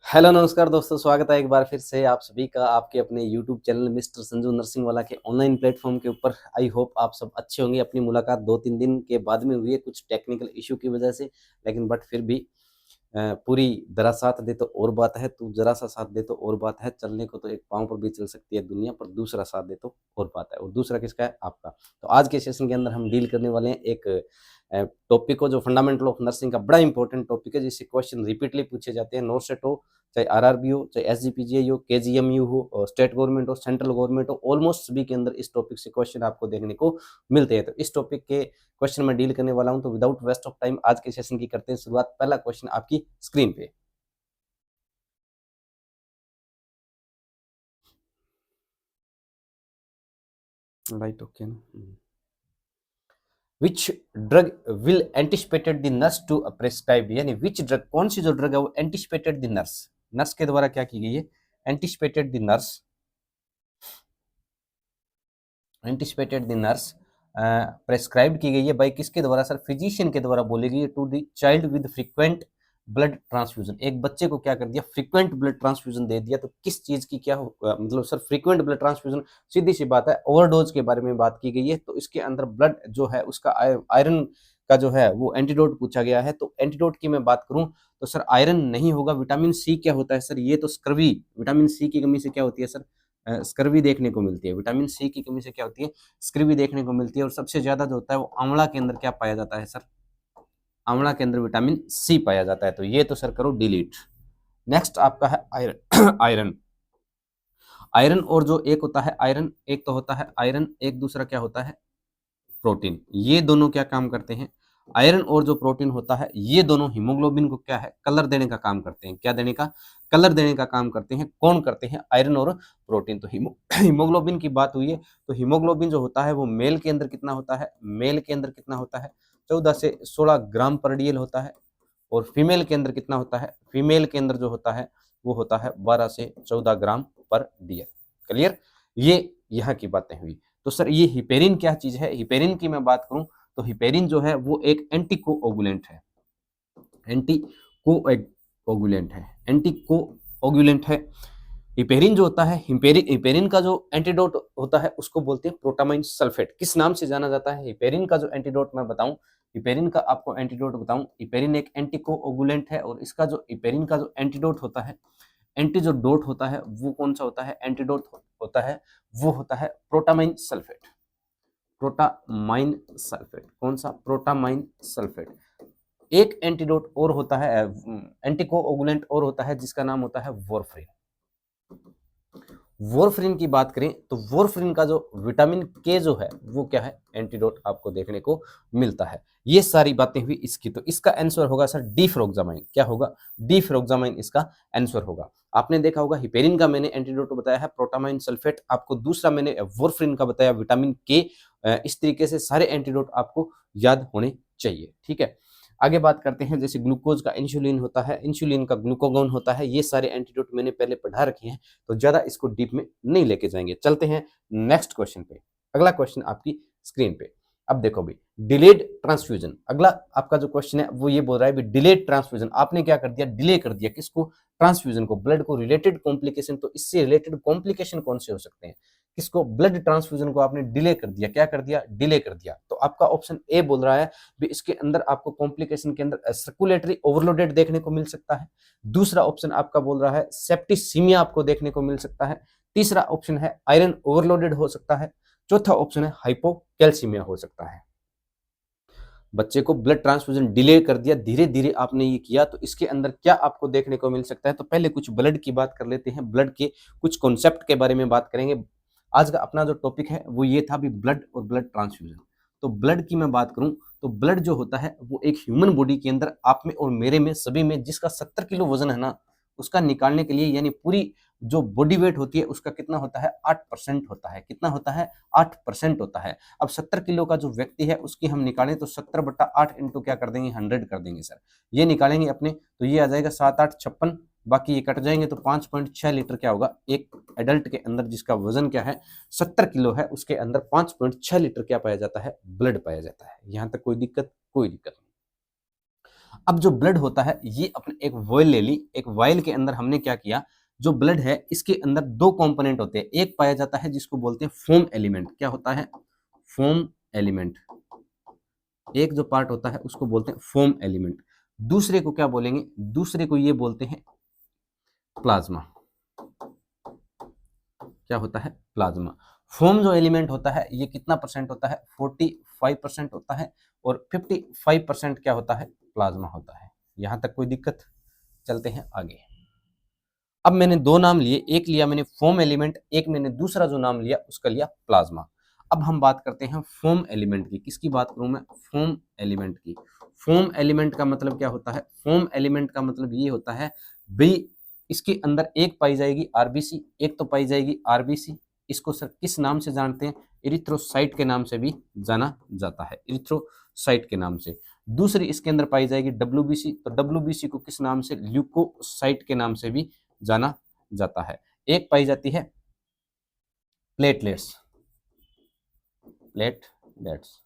Hello नमस्कार दोस्तों, स्वागत है एक बार फिर से आप सभी का आपके अपने YouTube channel mister Sanju nursing वाला के ऑनलाइन प्लेटफॉर्म के ऊपर। आई होप आप सब अच्छे होंगे। अपनी मुलाकात 2-3 दिन के बाद में हुई है कुछ टेक्निकल इशू की वजह से, लेकिन बट फिर भी पूरी तरह साथ दे तो और बात है, तू जरा सा साथ दे तो और बात है। चलने को तो एक पाँव पर भी चल सकती है दुनिया, पर दूसरा साथ दे तो और बात है। और दूसरा किसका है? आपका। तो आज के सेशन के अंदर हम डील करने वाले हैं एक टॉपिक को, जो फंडामेंटल ऑफ नर्सिंग का बड़ा इंपॉर्टेंट टॉपिक है, जिससे क्वेश्चन रिपीटली पूछे जाते हैं। नॉर्सेट हो, चाहे आरआरबी हो, चाहे एसजीपीजीआई हो, केजीएमयू हो, स्टेट गवर्नमेंट हो, सेंट्रल गवर्नमेंट हो, ऑलमोस्ट सभी के अंदर इस टॉपिक से क्वेश्चन आपको देखने को मिलते हैं। तो इस टॉपिक के क्वेश्चन में डील करने वाला हूं। तो विदाउट वेस्ट ऑफ टाइम आज के सेशन की करते हैं शुरुआत। पहला क्वेश्चन आपकी स्क्रीन पे। राइट, ओके ना। Which drug will anticipated the nurse to prescribe, यानी विच ड्रग, कौन सी जो ड्रग है वो एंटिसिपेटेड द नर्स, नर्स के द्वारा क्या की गई है? Anticipated the nurse, anticipated the nurse prescribe की गई है बाई किसके द्वारा सर? फिजिशियन के द्वारा बोली गई है। To the child with frequent blood transfusion, एक बच्चे को क्या कर दिया? फ्रीक्वेंट ब्लड ट्रांसफ्यूजन दे दिया। तो किस चीज की क्या मतलब सर फ्रीक्वेंट ब्लड ट्रांसफ्यूजन? सीधी सी बात है, ओवरडोज के बारे में बात की गई है। तो इसके अंदर ब्लड जो है उसका आयरन का जो है वो एंटीडोट पूछा गया है। तो एंटीडोट की मैं बात करूं तो सर आयरन नहीं होगा। विटामिन सी क्या होता है सर? ये तो स्कर्वी, विटामिन सी की कमी से क्या होती है सर? स्कर्वी देखने को मिलती है। विटामिन सी की कमी से क्या होती है? स्कर्वी देखने को मिलती है। और सबसे ज्यादा जो होता है वो आंवला के अंदर क्या पाया जाता है सर? आंवला के अंदर विटामिन सी पाया जाता है। तो ये तो सर करो डिलीट। नेक्स्ट आपका है आयरन। आयरन, आयरन और जो एक होता है आयरन, एक तो होता है आयरन, एक दूसरा क्या होता है? प्रोटीन। ये दोनों क्या काम करते हैं? आयरन और जो प्रोटीन होता है ये दोनों हीमोग्लोबिन को क्या है? कलर देने का काम करते हैं। क्या देने का? कलर देने का काम करते हैं। कौन करते हैं? आयरन और प्रोटीन। तो हीमोग्लोबिन की बात हुई है तो हीमोग्लोबिन जो होता है वो मेल के अंदर कितना होता है? मेल के अंदर कितना होता है? 14 से 16 ग्राम पर डीएल होता है। और फीमेल के अंदर कितना होता है? फीमेल के अंदर जो होता है वो होता है 12 से 14 ग्राम पर डीएल। क्लियर? ये यहाँ की बातें हुई। तो सर ये हिपेरिन क्या चीज है? हिपेरिन की मैं बात करूं तो हिपेरिन जो है वो एक एंटीकोओगुलेंट है। एंटीकोओगुलेंट है, एंटीकोओगुलेंट है। हिपेरिन जो होता है, हिपेरिन का जो एंटीडोट होता है उसको बोलते हैं प्रोटामाइन सल्फेट। किस नाम से जाना जाता है हिपेरिन का? जो एंटीडोट मैं बताऊं, हिपेरिन का आपको एंटीडोट बताऊं, हिपेरिन एक एंटीकोओगुलेंट है। और इसका जो हिपेरिन का जो एंटीडोट होता है, एंटी जो डोट होता है वो कौन सा होता है? एंटीडोट होता है वो होता है प्रोटामाइन सल्फेट। प्रोटामाइन सल्फेट, कौन सा? Protamine sulphate. एक एंटीडोट और होता है, एंटीकोओगुलेंट और होता है जिसका नाम होता है वॉरफ्रिन। वॉरफ्रिन की बात करें तो वॉरफ्रिन का जो विटामिन के जो है वो क्या है? एंटीडोट आपको देखने को मिलता है। ये सारी बातें हुई इसकी। तो इसका आंसर होगा सर डीफ्रोक्सामाइन। क्या होगा? डीफ्रोक्सामाइन इसका आंसर होगा। आपने देखा होगा हिपेरिन का मैंने एंटीडोट बताया है प्रोटामाइन सल्फेट, आपको दूसरा मैंने वॉरफ्रिन का बताया विटामिन के। इस तरीके से सारे एंटीडोट आपको याद होने चाहिए। ठीक है, आगे बात करते हैं। जैसे ग्लूकोज का इंसुलिन होता है, इंसुलिन का ग्लूकोगोन होता है। ये सारे एंटीडोट मैंने पहले पढ़ा रखे हैं तो ज्यादा इसको डीप में नहीं लेके जाएंगे। चलते हैं नेक्स्ट क्वेश्चन पे। अगला क्वेश्चन आपकी स्क्रीन पे। अब देखो भाई, डिलेड ट्रांसफ्यूजन। अगला आपका जो क्वेश्चन है वो ये बोल रहा है डिलेड ट्रांसफ्यूजन। आपने क्या कर दिया? डिले कर दिया। किसको? ट्रांसफ्यूजन को, ब्लड को। रिलेटेड कॉम्प्लिकेशन, तो इससे रिलेटेड कॉम्प्लिकेशन कौन से हो सकते हैं? किसको? ब्लड ट्रांसफ्यूजन को आपने डिले कर दिया। क्या कर दिया? डिले कर दिया। तो आपका ऑप्शन ए बोल रहा है भी इसके अंदर आपको कॉम्प्लिकेशन के अंदर सर्कुलेटरी ओवरलोडेड देखने को मिल सकता है। दूसरा ऑप्शन आपका बोल रहा है सेप्टिसीमिया आपको देखने को मिल सकता है। तीसरा ऑप्शन है आयरन ओवरलोडेड हो सकता है। चौथा ऑप्शन है हाइपोकैल्सीमिया हो सकता है। बच्चे को ब्लड ट्रांसफ्यूजन डिले कर दिया, धीरे धीरे आपने ये किया, तो इसके अंदर क्या आपको देखने को मिल सकता है? तो पहले कुछ ब्लड की बात कर लेते हैं। ब्लड के कुछ कॉन्सेप्ट के बारे में बात करेंगे। आज का अपना जो टॉपिक है वो ये था भी ब्लड और ब्लड ट्रांसफ्यूजन। तो ब्लड की मैं बात करूं तो ब्लड जो होता है वो एक ह्यूमन बॉडी के अंदर, आप में और मेरे में, सभी में, जिसका 70 किलो वजन है ना, उसका निकालने के लिए, यानी पूरी जो बॉडी वेट होती है उसका कितना होता है? 8% होता है। कितना होता है? 8% होता है। अब 70 किलो का जो व्यक्ति है उसकी हम निकालें तो 70/8 इंटू क्या कर देंगे? 100 कर देंगे सर। ये निकालेंगे अपने तो ये आ जाएगा 7 8 56, बाकी ये कट जाएंगे तो 5.6 लीटर क्या होगा? एक एडल्ट के अंदर जिसका वजन क्या है? 70 किलो है, उसके अंदर 5.6 लीटर क्या पाया जाता है? ब्लड पाया जाता है। यहां तक कोई दिक्कत? कोई दिक्कत नहीं। अब जो ब्लड होता है ये अपने एक वॉयल ले ली, एक वॉयल के अंदर हमने क्या किया, जो ब्लड है इसके अंदर दो कंपोनेंट होते हैं, एक पाया जाता है जिसको बोलते हैं फोम एलिमेंट, क्या होता है, फोम एलिमेंट, एक जो पार्ट होता है उसको बोलते हैं फोम एलिमेंट, दूसरे को क्या बोलेंगे, दूसरे को ये बोलते हैं प्लाज्मा, क्या होता है, प्लाज्मा। फोम जो एलिमेंट होता है ये कितना परसेंट होता है, 45% होता है, और 55% क्या होता है, प्लाज्मा होता है। यहां तक कोई दिक्कत, चलते हैं आगे। अब मैंने दो नाम लिए, एक लिया मैंने फोम एलिमेंट, एक मैंने दूसरा जो नाम लिया उसका लिया प्लाज्मा। अब हम बात करते हैं फोम एलिमेंट की, किसकी बात करूं मैं, फोम एलिमेंट की। फोम एलिमेंट का मतलब क्या होता है, फोम एलिमेंट का मतलब ये होता है भाई इसके अंदर एक पाई जाएगी आरबीसी, एक तो पाई जाएगी आरबीसी, इसको सर किस नाम से जानते हैं, इरिथ्रोसाइट के नाम से भी जाना जाता है, इरिथ्रोसाइट के नाम से। दूसरी इसके अंदर पाई जाएगी डब्ल्यूबीसी, तो डब्ल्यूबीसी को किस नाम से, ल्यूकोसाइट के नाम से भी जाना जाता है। एक पाई जाती है प्लेटलेट्स, प्लेटलेट्स,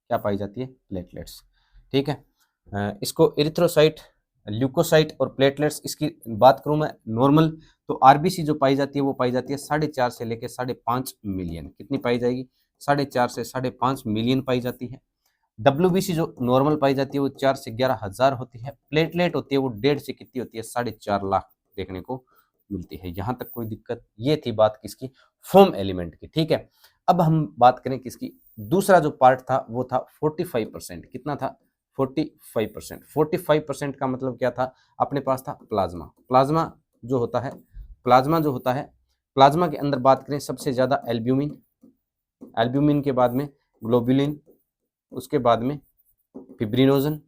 क्या पाई जाती है, प्लेटलेट्स, ठीक है। इसको इरिथ्रोसाइट, ल्यूकोसाइट और प्लेटलेट्स, इसकी बात करूं मैं नॉर्मल, तो आरबीसी जो पाई जाती है वो पाई जाती है 4.5 से लेकर 5.5 मिलियन, कितनी पाई जाएगी, 4.5 से 5.5 मिलियन पाई जाती है। डब्ल्यूबीसी जो नॉर्मल पाई जाती है वो 4 से 11 हजार होती है, प्लेटलेट होती है वो 1.5 से कितनी होती है, 4.5 लाख देखने को मिलती है। यहां तक कोई दिक्कत, ये थी बात किसकी, फोम एलिमेंट की, ठीक है। अब हम बात करें किसकी, दूसरा जो पार्ट था वो था 45%, कितना था, 45%। 45% का मतलब क्या था, अपने पास था प्लाज्मा, प्लाज्मा जो होता है, प्लाज्मा जो होता है, प्लाज्मा के अंदर बात करें सबसे ज्यादा एल्ब्यूमिन, एल्ब्यूमिन के बाद में ग्लोबुलिन, उसके बाद में फिब्रिनोजन,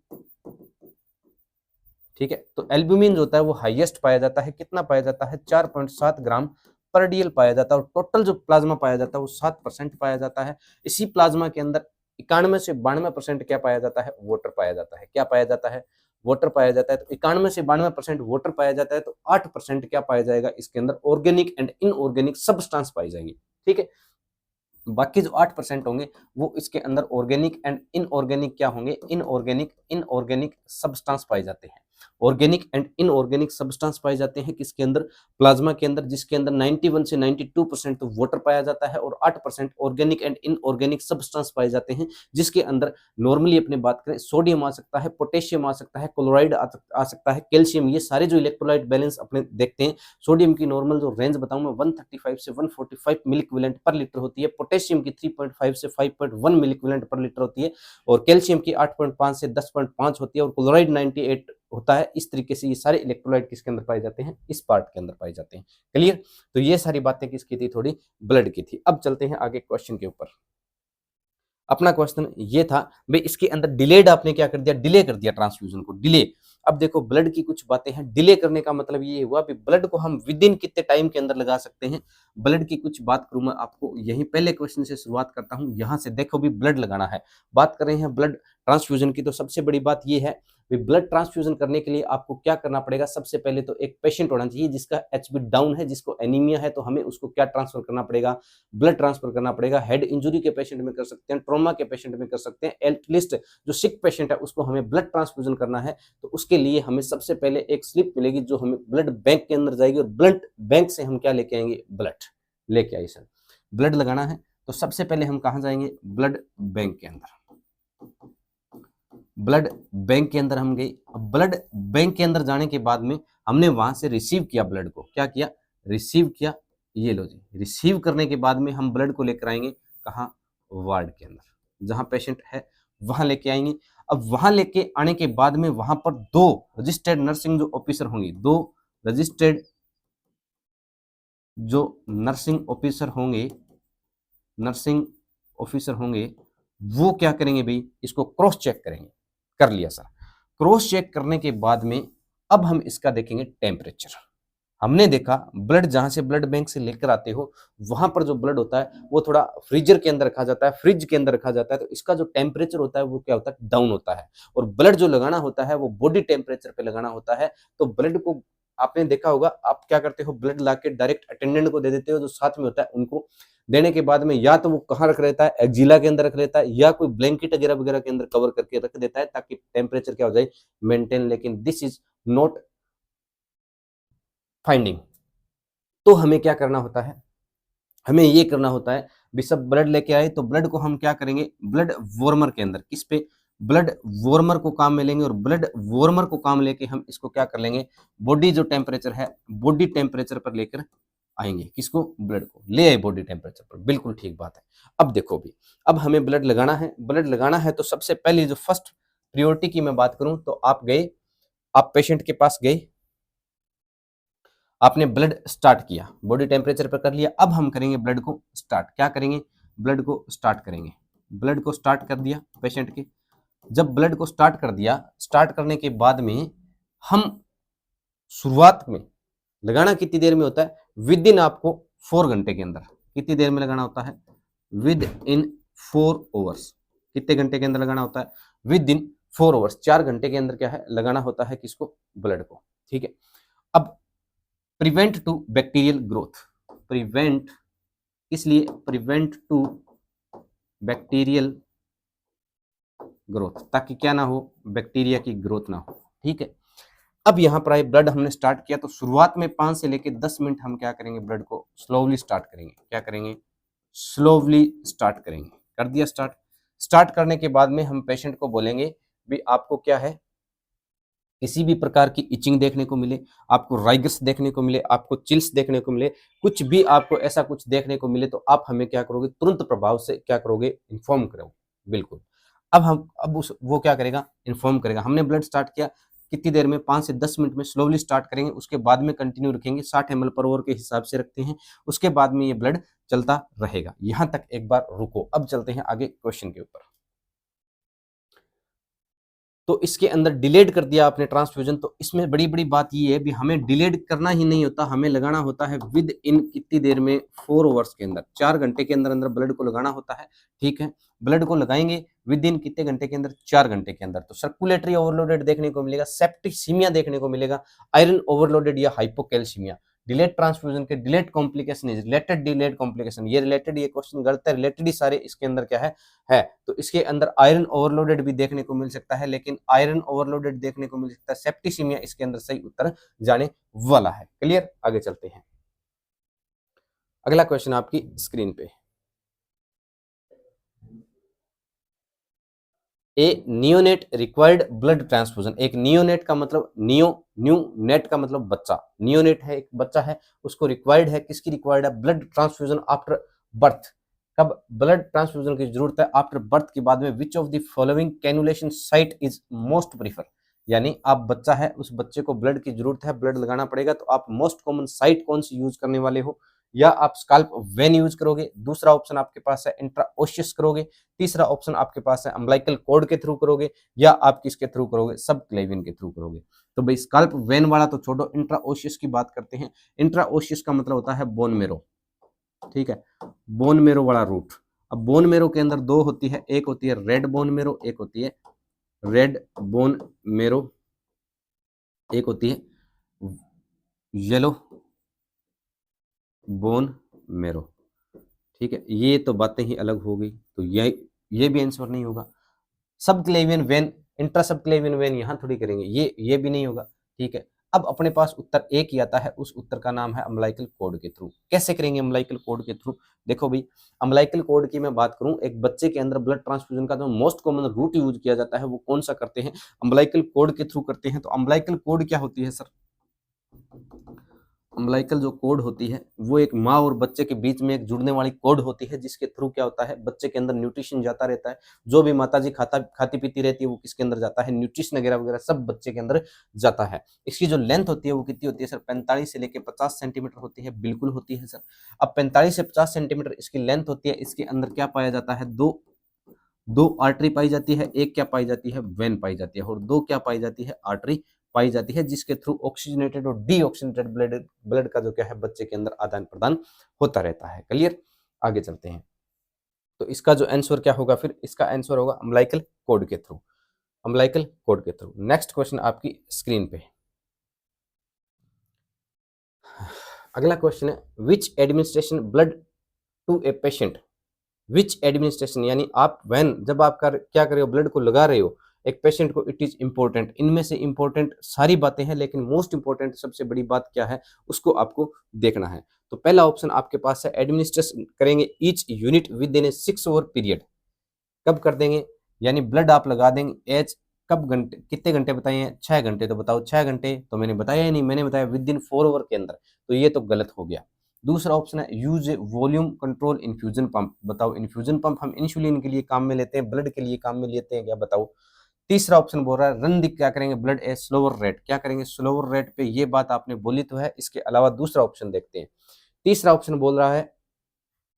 ठीक है। तो एल्ब्यूमिन जो होता है वो हाईएस्ट पाया जाता है, कितना पाया जाता है, 4.7 ग्राम पर डीएल पाया जाता है, और टोटल जो प्लाज्मा पाया जाता है वो 7% पाया जाता है। इसी प्लाज्मा के अंदर 91 से 92% क्या पाया जाता है, वाटर पाया जाता है, क्या पाया जाता है, वाटर पाया जाता है। तो 91 से 92% वाटर पाया जाता है, तो 8% क्या पाया जाएगा इसके अंदर, ऑर्गेनिक एंड इनऑर्गेनिक सब्सटेंस पाई जाएंगी, ठीक है। बाकी जो 8% होंगे वो इसके अंदर ऑर्गेनिक एंड इनऑर्गेनिक क्या होंगे, इनऑर्गेनिक सब्सटेंस पाए जाते हैं, ऑर्गेनिक एंड इनऑर्गेनिक सब्सटेंस पाए जाते हैं किसके अंदर, प्लाज्मा के अंदर, जिसके अंदर 91 से 92% तो वाटर पाया जाता है और 8% ऑर्गेनिक एंड इनऑर्गेनिक सब्सटेंस पाए जाते हैं, जिसके अंदर नॉर्मली अपने बात करें सोडियम आ सकता है, पोटेशियम आ सकता है, क्लोराइड आ सकता है, कैल्शियम, ये सारे जो इलेक्ट्रोलाइट बैलेंस अपने देखते हैं। सोडियम की नॉर्मल जो रेंज बताऊं मैं 135 से 145 मिलीक्विवेलेंट पर लीटर होती है, पोटेशियम की 3.5 से 5.1 मिलीक्विवेलेंट पर लीटर होती है, और कैल्शियम की 8.5 से 10.5 होती है, और क्लोराइड 98 होता है। इस तरीके से ये सारे इलेक्ट्रोलाइट किसके अंदर पाए जाते हैं, इस पार्ट के अंदर पाए जाते हैं। क्लियर, तो ये सारी बातें किसकी थी, थोड़ी ब्लड की थी। अब चलते हैं आगे क्वेश्चन के ऊपर। अपना क्वेश्चन ये था भाई इसके अंदर डिलेड आपने क्या कर दिया, डिले कर दिया ट्रांसफ्यूजन को, डिले। अब देखो ब्लड की कुछ बातें हैं, डिले करने का मतलब ये हुआ कि ब्लड को हम विद इन कितने टाइम के अंदर लगा सकते हैं। ब्लड की कुछ बात करूं मैं आपको, यही पहले क्वेश्चन से शुरुआत करता हूं, यहां से देखो भी ब्लड लगाना है, बात कर रहे हैं ब्लड ट्रांसफ्यूजन की। तो सबसे बड़ी बात ये है कि ब्लड ट्रांसफ्यूजन करने के लिए आपको क्या करना पड़ेगा, सबसे पहले तो एक पेशेंट होना चाहिए जिसका एचबी डाउन है, जिसको एनीमिया है, तो हमें उसको क्या ट्रांसफर करना पड़ेगा, ब्लड ट्रांसफर करना पड़ेगा। हेड इंजुरी के पेशेंट में कर सकते हैं, ट्रॉमा के पेशेंट में कर सकते हैं, एटलीस्ट जो सिक पेशेंट है उसको हमें ब्लड ट्रांसफ्यूजन करना है। तो उसके लिए हमें सबसे पहले एक स्लिप मिलेगी जो हमें ब्लड बैंक के अंदर जाएगी, और ब्लड बैंक से हम क्या लेके आएंगे, ब्लड लेके आइए सर, ब्लड लगाना है। तो सबसे पहले हम कहां जाएंगे, ब्लड बैंक के अंदर, ब्लड बैंक के अंदर हम गए। अब ब्लड बैंक के अंदर जाने के बाद में हमने वहां से रिसीव किया ब्लड को, क्या किया, रिसीव किया। ये लो जी, रिसीव करने के बाद में हम ब्लड को लेकर आएंगे कहाँ, वार्ड के अंदर, जहां पेशेंट है वहां लेके आएंगे। अब वहां लेके आने के बाद में वहां पर दो रजिस्टर्ड नर्सिंग जो ऑफिसर होंगे, दो रजिस्टर्ड जो नर्सिंग ऑफिसर होंगे, नर्सिंग ऑफिसर होंगे, वो क्या करेंगे भाई, इसको क्रॉस चेक करेंगे। कर लिया सर, क्रॉस चेक करने के बाद में अब हम इसका देखेंगे टेम्परेचर। हमने देखा ब्लड जहां से ब्लड बैंक से लेकर आते हो वहां पर जो ब्लड होता है वो थोड़ा फ्रीजर के अंदर रखा जाता है, फ्रिज के अंदर रखा जाता है, तो इसका जो टेम्परेचर होता है वो क्या होता है, डाउन होता है। और ब्लड जो लगाना होता है वो बॉडी टेम्परेचर पे लगाना होता है। तो ब्लड को आपने देखा होगा, आप क्या करते हो, ब्लड ला के डायरेक्ट अटेंडेंट को दे देते हो, जो साथ में होता है उनको देने के बाद में या तो वो कहाँ रख लेता है, एक्जिला के अंदर रख लेता है, या कोई ब्लैंकेट वगैरह वगैरह के अंदर कवर करके रख देता है ताकि टेम्परेचर क्या हो जाए, मेंटेन। लेकिन दिस इज नॉट फाइंडिंग। तो हमें क्या करना होता है, हमें ये करना होता है, भी सब ब्लड लेके आए तो ब्लड को हम क्या करेंगे, ब्लड वार्मर के अंदर, किस पे, ब्लड वार्मर को काम में लेंगे, और ब्लड वार्मर को काम लेके हम इसको क्या कर लेंगे, बॉडी जो टेम्परेचर है, बॉडी टेम्परेचर पर लेकर आएंगे, किसको, ब्लड को ले आए बॉडी टेम्परेचर पर। बिल्कुल ठीक बात है। अब देखो भी, अब हमें ब्लड लगाना है, ब्लड लगाना है तो सबसे पहले जो फर्स्ट प्रियोरिटी की मैं बात करूं तो आप गए, आप पेशेंट के पास गए, आपने ब्लड स्टार्ट किया, बॉडी टेम्परेचर पर कर लिया। अब हम करेंगे ब्लड को स्टार्ट, क्या करेंगे, ब्लड को स्टार्ट करेंगे। ब्लड को स्टार्ट कर दिया पेशेंट के, जब ब्लड को स्टार्ट कर दिया, स्टार्ट करने के बाद में हम शुरुआत में लगाना कितनी देर में होता है, विद इन आपको 4 घंटे के अंदर, कितनी देर में लगाना होता है, विद इन 4 आवर्स। कितने घंटे के अंदर लगाना होता है, विद इन 4 आवर्स, 4 घंटे के अंदर क्या है, लगाना होता है किसको, ब्लड को। ठीक है। अब prevent to bacterial growth, prevent, इसलिए प्रिवेंट टू बैक्टीरियल ग्रोथ, ताकि क्या ना हो, बैक्टीरिया की ग्रोथ ना हो। ठीक है। अब यहाँ पर आए, ब्लड हमने स्टार्ट किया तो शुरुआत में 5 से लेकर 10 मिनट हम क्या करेंगे, ब्लड को स्लोवली स्टार्ट करेंगे, क्या करेंगे, स्लोवली स्टार्ट करेंगे। कर दिया स्टार्ट, स्टार्ट करने के बाद में हम पेशेंट को बोलेंगे भी आपको क्या है, किसी भी प्रकार की इचिंग देखने को मिले, आपको राइगस देखने को मिले, आपको चिल्स देखने को मिले, कुछ भी आपको ऐसा कुछ देखने को मिले तो आप हमें क्या करोगे, तुरंत प्रभाव से क्या करोगे, इन्फॉर्म करोगे। बिल्कुल। अब उस वो क्या करेगा, इन्फॉर्म करेगा। हमने ब्लड स्टार्ट किया, कितनी देर में, 5 से 10 मिनट में स्लोली स्टार्ट करेंगे, उसके बाद में कंटिन्यू रखेंगे, 60 ml पर आवर के हिसाब से रखते हैं, उसके बाद में ये ब्लड चलता रहेगा। यहां तक एक बार रुको, अब चलते हैं आगे क्वेश्चन के ऊपर। तो इसके अंदर डिलेड कर दिया आपने ट्रांसफ्यूजन, तो इसमें बड़ी बड़ी बात ये है भी हमें डिलेड करना ही नहीं होता, हमें लगाना होता है विद इन कितनी देर में, 4 आवर्स के अंदर, 4 घंटे के अंदर अंदर ब्लड को लगाना होता है। ठीक है। ब्लड को लगाएंगे विद इन कितने घंटे के अंदर, 4 घंटे के अंदर। तो सर्कुलेटरी ओवरलोडेड देखने को मिलेगा, सेप्टिसीमिया देखने को मिलेगा, आयरन ओवरलोडेड या हाइपोकैल्सीमिया। डिलेट ट्रांसफ्यूजन के delayed complication is related, delayed complication, ये रिलेटेड, ये क्वेश्चन गलत है, रिलेटेड ही सारे इसके अंदर क्या है। तो इसके अंदर आयरन ओवरलोडेड भी देखने को मिल सकता है, लेकिन आयरन ओवरलोडेड देखने को मिल सकता है, सेप्टिसीमिया इसके अंदर सही उत्तर जाने वाला है। क्लियर, आगे चलते हैं। अगला क्वेश्चन आपकी स्क्रीन पे, ए नियोनेट रिक्वायर्ड ब्लड ट्रांसफ्यूजन। एक नियोनेट का मतलब न्यू नेट का मतलब बच्चा, नियोनेट है, एक बच्चा है, उसको रिक्वायर्ड है, किसकी रिक्वायर्ड है, ब्लड ट्रांसफ्यूजन आफ्टर बर्थ। कब ब्लड ट्रांसफ्यूजन की जरूरत है, आफ्टर बर्थ के बाद में। Which of the following cannulation site is most prefer, यानी आप बच्चा है, उस बच्चे को ब्लड की जरूरत है, ब्लड लगाना पड़ेगा, तो आप मोस्ट कॉमन साइट कौन सी यूज करने वाले हो, या आप स्काल्प वेन यूज करोगे, दूसरा ऑप्शन आपके पास है इंट्राओशियस करोगे, तीसरा ऑप्शन आपके पास है अम्बिलिकल कॉर्ड के थ्रू करोगे, या आप किसके थ्रू करोगे, सब क्लेविन के थ्रू करोगे। तो भाई स्काल्प वेन वाला तो छोड़ो, इंट्राओशियस की बात करते हैं। इंट्राओशियस का मतलब होता है बोन मेरो। ठीक है, बोन मेरो वाला रूट। अब बोन मेरो के अंदर 2 होती है, एक होती है रेड बोन मेरो, एक होती है रेड बोन मेरो, एक होती है येलो बोन मेरो। ठीक है, ये तो बातें ही अलग हो गई, तो ये भी आंसर नहीं होगा। सब क्लेवियन वेन, इंट्रा सब क्लेवियन वेन यहां थोड़ी करेंगे, ये भी नहीं होगा। ठीक है। अब अपने पास उत्तर एक ही आता है, उस उत्तर का नाम है अम्बिलिकल कॉर्ड के थ्रू। कैसे करेंगे अम्बिलिकल कॉर्ड के थ्रू, देखो भाई, अम्बिलिकल कॉर्ड की मैं बात करूं, एक बच्चे के अंदर ब्लड ट्रांसफ्यूजन का जो मोस्ट कॉमन रूट यूज किया जाता है वो कौन सा करते हैं, अम्बिलिकल कॉर्ड के थ्रू करते हैं। तो अम्बिलिकल कॉर्ड क्या होती है सर, अम्बिलिकल जो कोड होती है वो एक माँ और बच्चे के बीच में एक जुड़ने वाली कोड होती है, जिसके थ्रू क्या होता है, बच्चे के अंदर न्यूट्रिशन जाता रहता है, जो भी माताजी खाती पीती रहती है वो किसके अंदर जाता है, न्यूट्रिशन वगैरह वगैरह सब बच्चे के अंदर जाता है। इसकी जो लेंथ होती है वो कितनी होती है सर, 45 से लेकर 50 सेंटीमीटर होती है। बिल्कुल होती है सर। अब 45 से 50 सेंटीमीटर इसकी लेंथ होती है, इसके अंदर क्या पाया जाता है, दो आर्टरी पाई जाती है, एक क्या पाई जाती है, वेन पाई जाती है, और 2 क्या पाई जाती है, आर्टरी पाई जाती है, जिसके थ्रू ऑक्सीजनेटेड और डीऑक्सीजनेटेड ब्लड का जो क्या है बच्चे के अंदर आदान प्रदान होता रहता है। क्लियर, आगे चलते हैं। तो इसका जो आंसर क्या होगा, फिर इसका आंसर होगा अम्बिलिकल कॉर्ड के थ्रू, अम्बिलिकल कॉर्ड के थ्रू। नेक्स्ट क्वेश्चन आपकी स्क्रीन पे, अगला क्वेश्चन है which administration blood to a patient, which administration यानी आप व्हेन जब आप क्या कर रहे हो, ब्लड को लगा रहे हो एक पेशेंट को, इट इज इंपॉर्टेंट। इनमें से इंपॉर्टेंट सारी बातें हैं, लेकिन मोस्ट इंपॉर्टेंट सबसे बड़ी बात क्या है उसको आपको देखना है। तो पहला ऑप्शन आपके पास है एडमिनिस्ट्रेशन करेंगे each unit with in A 6 our period. कब कर देंगे, यानी ब्लड आप लगा देंगे एज कब, घंटे कितने घंटे बताए हैं, 6 घंटे। तो बताओ 6 घंटे तो मैंने बताया ही नहीं, मैंने बताया विद इन 4 आवर के अंदर, तो ये तो गलत हो गया। दूसरा ऑप्शन है यूज ए वॉल्यूम कंट्रोल इन्फ्यूजन पंप। बताओ इन्फ्यूजन पंप हम इंसुलिन के लिए काम में लेते हैं, ब्लड के लिए काम में लेते हैं क्या, बताओ। तीसरा ऑप्शन बोल रहा है रन दी क्या करेंगे ब्लड ए स्लोअर रेट, क्या करेंगे स्लोअर रेट पे, ये बात आपने बोली तो है। इसके अलावा दूसरा ऑप्शन देखते हैं। तीसरा ऑप्शन बोल रहा है,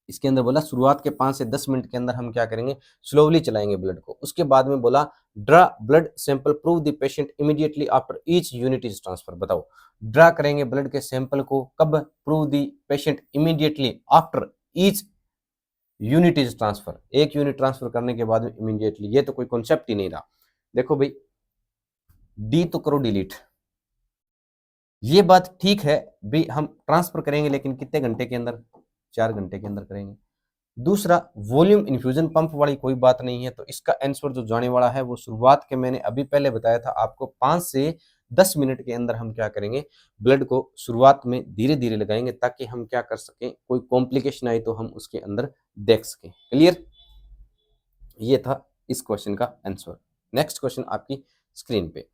इसके अंदर बोला शुरुआत के 5 से 10 मिनट के अंदर हम क्या करेंगे स्लोवली चलाएंगे ब्लड को। उसके बाद में बोला draw blood sample prove the patient immediately after each unit is transfer. बताओ ड्रा करेंगे ब्लड के सैंपल को कब, prove the patient immediately after each unit is transfer, एक यूनिट ट्रांसफर करने के बाद में इमीडिएटली, ये तो कोई कॉन्सेप्ट ही नहीं रहा। देखो भाई डी तो करो डिलीट, ये बात ठीक है भाई हम ट्रांसफर करेंगे लेकिन कितने घंटे के अंदर, 4 घंटे के अंदर करेंगे। दूसरा वॉल्यूम इन्फ्यूजन पंप वाली कोई बात नहीं है, तो इसका आंसर जो जाने वाला है वो शुरुआत के मैंने अभी पहले बताया था आपको 5 से 10 मिनट के अंदर हम क्या करेंगे ब्लड को शुरुआत में धीरे धीरे लगाएंगे, ताकि हम क्या कर सकें कोई कॉम्प्लिकेशन आई तो हम उसके अंदर देख सकें। क्लियर, ये था इस क्वेश्चन का आंसर। नेक्स्ट क्वेश्चन आपकी स्क्रीन पे,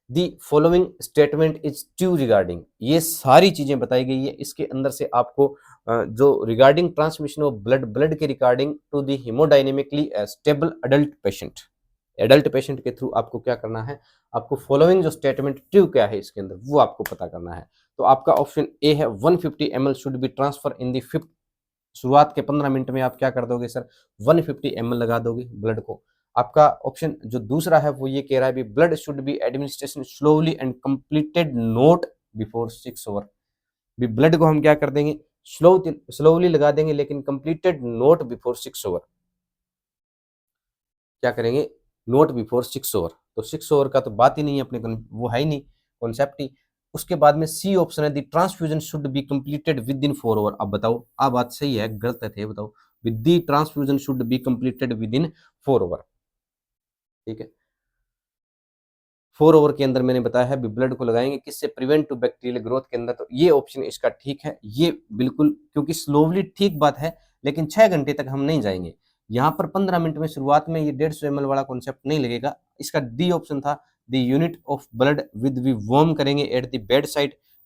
the following statement is true regarding, ये सारी चीजें बताई गई है। इसके अंदर से आपको जो regarding transmission of blood, blood के regarding to the hemodynamically stable adult patient, adult patient के थ्रू आपको क्या करना है, आपको फॉलोइंग जो स्टेटमेंट ट्रू क्या है इसके अंदर वो आपको पता करना है। तो आपका ऑप्शन ए है 150 ml should be transfer in the 5th, शुरुआत के 15 मिनट में आप क्या कर दोगे सर 150 ml लगा दोगे ब्लड को। आपका ऑप्शन जो दूसरा है वो ये कह रहा है blood should be administration slowly and completed not before 6 hour, भी ब्लड को हम क्या कर देंगे स्लोली लगा देंगे लेकिन कंप्लीटेड नोट बिफोर 6 आवर, क्या करेंगे नोट बिफोर 6 आवर। तो 6 आवर का तो बात ही नहीं है अपने, वो है ही नहीं कॉन्सेप्ट ही। उसके बाद में सी ऑप्शन है the transfusion should be completed within 4 hour. अब बताओ आ बात सही है गलत है, बताओ with the transfusion should be completed within 4 hour, ठीक है। 4 आवर के अंदर मैंने बताया है ब्लड को लगाएंगे किससे, प्रिवेंट टू बैक्टीरियल ग्रोथ के अंदर, तो ये ऑप्शन इसका ठीक है। ये बिल्कुल क्योंकि स्लोवली ठीक बात है, लेकिन 6 घंटे तक हम नहीं जाएंगे। यहाँ पर 15 मिनट में शुरुआत में ये 150 ml वाला कॉन्सेप्ट नहीं लगेगा। इसका डी ऑप्शन था the unit of blood with we warm करेंगे एट द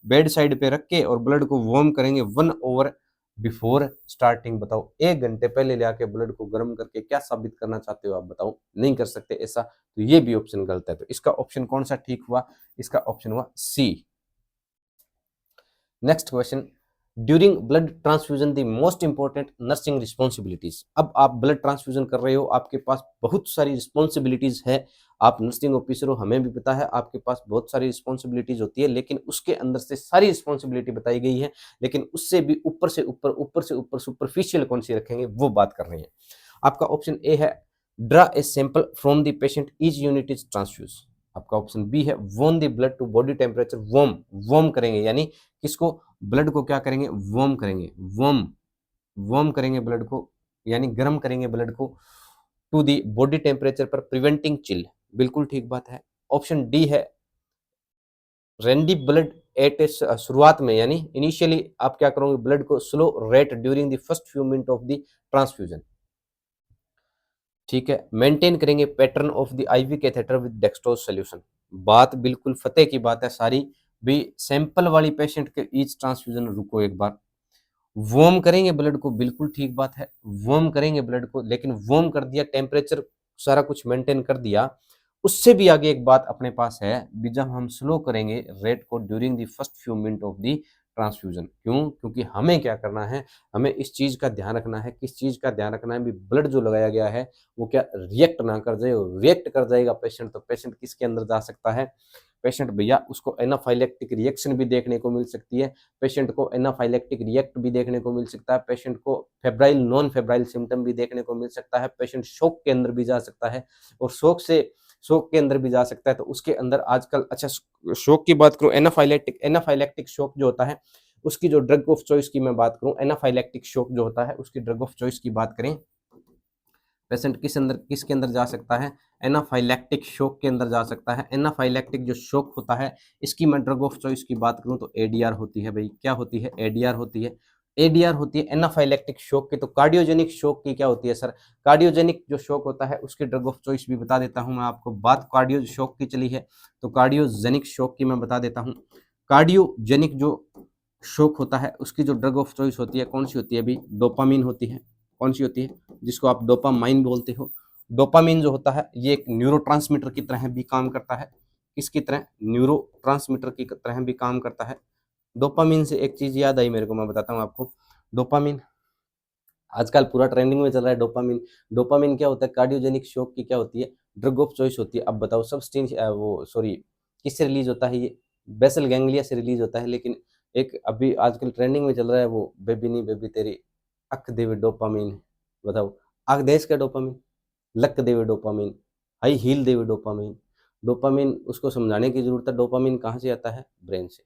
बेड साइड पे रख के और ब्लड को वार्म करेंगे 1 आवर बिफोर स्टार्टिंग। बताओ 1 घंटे पहले ले आके ब्लड को गर्म करके क्या साबित करना चाहते हो आप, बताओ नहीं कर सकते ऐसा, तो ये भी ऑप्शन गलत है। तो इसका ऑप्शन कौन सा ठीक हुआ, इसका ऑप्शन हुआ C. Next question, during blood transfusion the most important nursing responsibilities. अब आप ब्लड ट्रांसफ्यूजन कर रहे हो, आपके पास बहुत सारी रिस्पॉन्सिबिलिटीज है, आप नर्सिंग ऑफिसर हो, हमें भी पता है आपके पास बहुत सारी रिस्पॉन्सिबिलिटीज होती है, लेकिन उसके अंदर से सारी रिस्पॉन्सिबिलिटी बताई गई है, लेकिन उससे भी ऊपर से ऊपर सुपरफिशियल कौन सी रखेंगे वो बात कर रहे हैं। आपका ऑप्शन ए है draw a sample from the patient each unit is transfuse. आपका ऑप्शन बी है warm the blood to body temperature, warm करेंगे यानी किसको, ब्लड को क्या करेंगे वार्म करेंगे, वार्म करेंगे ब्लड को यानी गर्म करेंगे ब्लड को टू दी बॉडी टेम्परेचर पर प्रिवेंटिंग चिल, बिल्कुल ठीक बात है। ऑप्शन डी है रेंडी ब्लड एट शुरुआत में यानी इनिशियली आप क्या करोगे ब्लड को slow rate during the first few minute of the transfusion, ठीक है। मेंटेन करेंगे pattern of the IV catheter with dextrose solution, बात बिल्कुल फतेह की बात है सारी भी। सैंपल वाली पेशेंट के ईच ट्रांसफ्यूजन रुको एक बार, वार्म करेंगे ब्लड को, बिल्कुल ठीक बात है, वार्म करेंगे ब्लड को, लेकिन वार्म कर दिया टेम्परेचर सारा कुछ मेंटेन कर दिया। उससे भी आगे एक बात अपने पास है भी, जब हम स्लो करेंगे रेट को during the first few minute of the transfusion, क्यों, क्योंकि हमें क्या करना है, हमें इस चीज का ध्यान रखना है, किस चीज का ध्यान रखना है भी, ब्लड जो लगाया गया है वो क्या रिएक्ट ना कर जाए, रिएक्ट कर जाएगा पेशेंट तो पेशेंट किसके अंदर जा सकता है, पेशेंट भैया उसको एनाफाइलेक्टिक रिएक्शन भी देखने को मिल सकती है, पेशेंट को एनाफाइलेक्टिक रिएक्ट भी देखने को मिल सकता है, पेशेंट को फेब्राइल नॉन फेब्राइल सिम्टम भी देखने को मिल सकता है, पेशेंट शॉक के अंदर भी जा सकता है, और शॉक के अंदर भी जा सकता है। तो उसके अंदर आजकल अच्छा शॉक की बात करूं, एनाफाइलेक्टिक शॉक जो होता है उसकी जो ड्रग ऑफ चॉइस की मैं बात करूं, एनाफाइलेक्टिक शॉक जो होता है उसकी ड्रग ऑफ चॉइस की बात करें, पेशेंट किसके अंदर जा सकता है, एनाफाइलेक्टिक शॉक के अंदर जा सकता है। एनाफाइलेक्टिक जो शॉक होता है इसकी मैं ड्रग ऑफ चॉइस की बात करूं तो एडीआर होती है भाई, क्या होती है, एडीआर होती है। एडीआर होती है एनाफाइलेक्टिक शॉक की। तो कार्डियोजेनिक शॉक की क्या होती है सर, कार्डियोजेनिक जो शॉक होता है उसकी ड्रग ऑफ चॉइस भी बता देता हूं मैं आपको। बात कार्डियो शॉक की चली है तो कार्डियोजेनिक शॉक की मैं बता देता हूं। कार्डियोजेनिक जो शॉक होता है उसकी जो ड्रग ऑफ चॉइस होती है कौन सी होती है भाई, डोपामीन होती है। कौन सी होती है, जिसको आप डोपामाइन बोलते हो। डोपामीन जो होता है ये एक न्यूरोट्रांसमीटर की तरह भी काम करता है। किसकी तरह, न्यूरोट्रांसमीटर की तरह भी काम करता है। डोपामीन से एक चीज याद आई मेरे को, मैं बताता हूँ आपको। डोपामीन आजकल पूरा ट्रेंडिंग में चल रहा है। डोपामीन, डोपामीन क्या होता है, कार्डियोजेनिक शॉक की क्या होती है, ड्रग ऑफ चॉइस होती है। अब बताओ सब्सटेंस वो सॉरी किससे रिलीज होता है, ये बेसल गैंग्लिया से रिलीज होता है। लेकिन एक अभी आजकल ट्रेंडिंग में चल रहा है वो बेबी नी बेबी तेरी अख देवी डोपामीन। बताओ, आख देश का डोपामीन, लक देवी डोपामीन, हाई हील देवी डोपामीन। डोपामीन उसको समझाने की जरूरत है। डोपामीन कहाँ से आता है, ब्रेन से,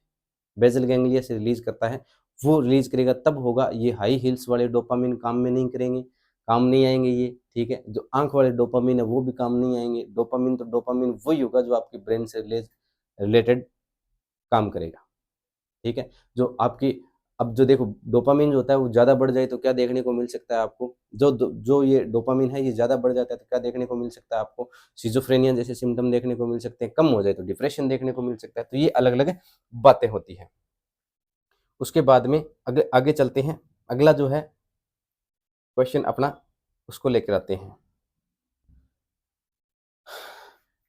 बेसल गैंग्लिया से रिलीज करता है। वो रिलीज करेगा तब होगा। ये हाई हील्स वाले डोपामीन काम में नहीं करेंगे, काम नहीं आएंगे ये, ठीक है। जो आंख वाले डोपामीन है वो भी काम नहीं आएंगे। डोपामीन तो डोपामीन वही होगा जो आपकी ब्रेन से रिलेटेड काम करेगा, ठीक है। जो आपकी अब जो देखो डोपामीन जो होता है वो ज़्यादा बढ़ जाए तो क्या देखने को मिल सकता है आपको, जो ये डोपामीन है ये ज़्यादा बढ़ जाता है तो क्या देखने को मिल सकता है आपको, सिजोफ्रेनिया जैसे सिम्टम देखने को मिल सकते हैं। कम हो जाए तो डिप्रेशन देखने को मिल सकता है। तो ये अलग अलग बातें होती हैं। उसके बाद में आगे आगे चलते हैं। अगला जो है क्वेश्चन अपना उसको लेकर आते हैं।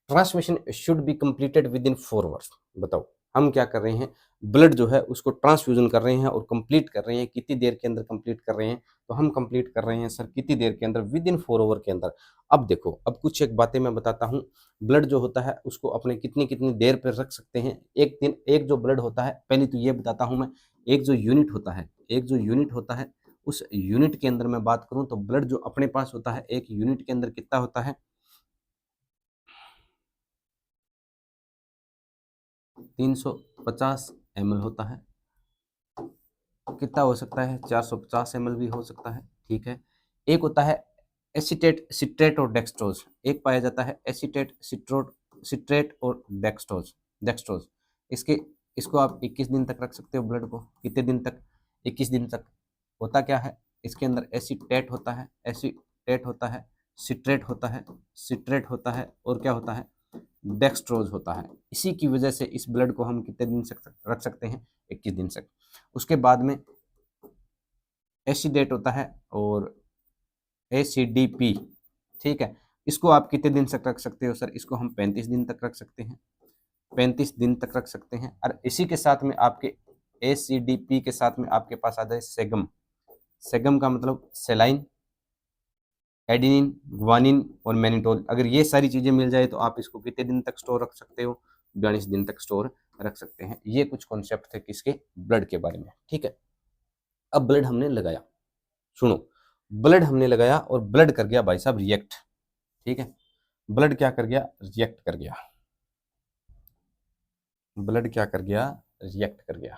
Transmission should be completed within 4 hours. बताओ हम क्या कर रहे हैं, ब्लड जो है उसको ट्रांसफ्यूजन कर रहे हैं और कंप्लीट कर रहे हैं। कितनी देर के अंदर कंप्लीट कर रहे हैं, तो हम कंप्लीट कर रहे हैं सर कितनी देर के अंदर, विद इन 4 आवर के अंदर। अब देखो, अब कुछ एक बातें मैं बताता हूँ। ब्लड जो होता है उसको अपने कितनी कितनी देर पर रख सकते हैं। एक दिन एक जो ब्लड होता है, पहले तो ये बताता हूँ मैं, एक जो यूनिट होता है, एक जो यूनिट होता है उस यूनिट के अंदर मैं बात करूँ तो ब्लड जो अपने पास होता है एक यूनिट के अंदर कितना होता है, 350 ml होता है। कितना हो सकता है, 450 ml भी हो सकता है, ठीक है। एक होता है एसीटेट सिट्रेट और डेक्सट्रोज। एक पाया जाता है एसीटेट सिट्रेट और डेक्सट्रोज। इसके इसको आप 21 दिन तक रख सकते हो ब्लड को। कितने दिन तक, 21 दिन तक। होता क्या है, इसके अंदर एसीटेट होता है, एसीटेट होता है, सिट्रेट होता है, सिट्रेट होता है और क्या होता है, डेक्सट्रोज होता है। इसी की वजह से इस ब्लड को हम कितने दिन तक रख सकते हैं, 21 दिन तक। उसके बाद में एसिडेट होता है और एसीडीपी, ठीक है। इसको आप कितने दिन तक रख सकते हो सर, इसको हम 35 दिन तक रख सकते हैं, 35 दिन तक रख सकते हैं। और इसी के साथ में आपके एसीडीपी के साथ में आपके पास आता है सेगम। सेगम का मतलब सेलाइन, एडिनिन, ग्वानिन और मैनिटोल। अगर ये सारी चीजें मिल जाए तो आप इसको कितने दिन तक स्टोर रख सकते हो, 42 दिन तक स्टोर रख सकते हैं। ये कुछ कॉन्सेप्ट थे किसके, ब्लड के बारे में, ठीक है। अब ब्लड हमने लगाया, सुनो, ब्लड हमने लगाया और ब्लड कर गया भाई साहब रिएक्ट, ठीक है। ब्लड क्या कर गया, रिएक्ट कर गया। ब्लड क्या कर गया, रिएक्ट कर गया।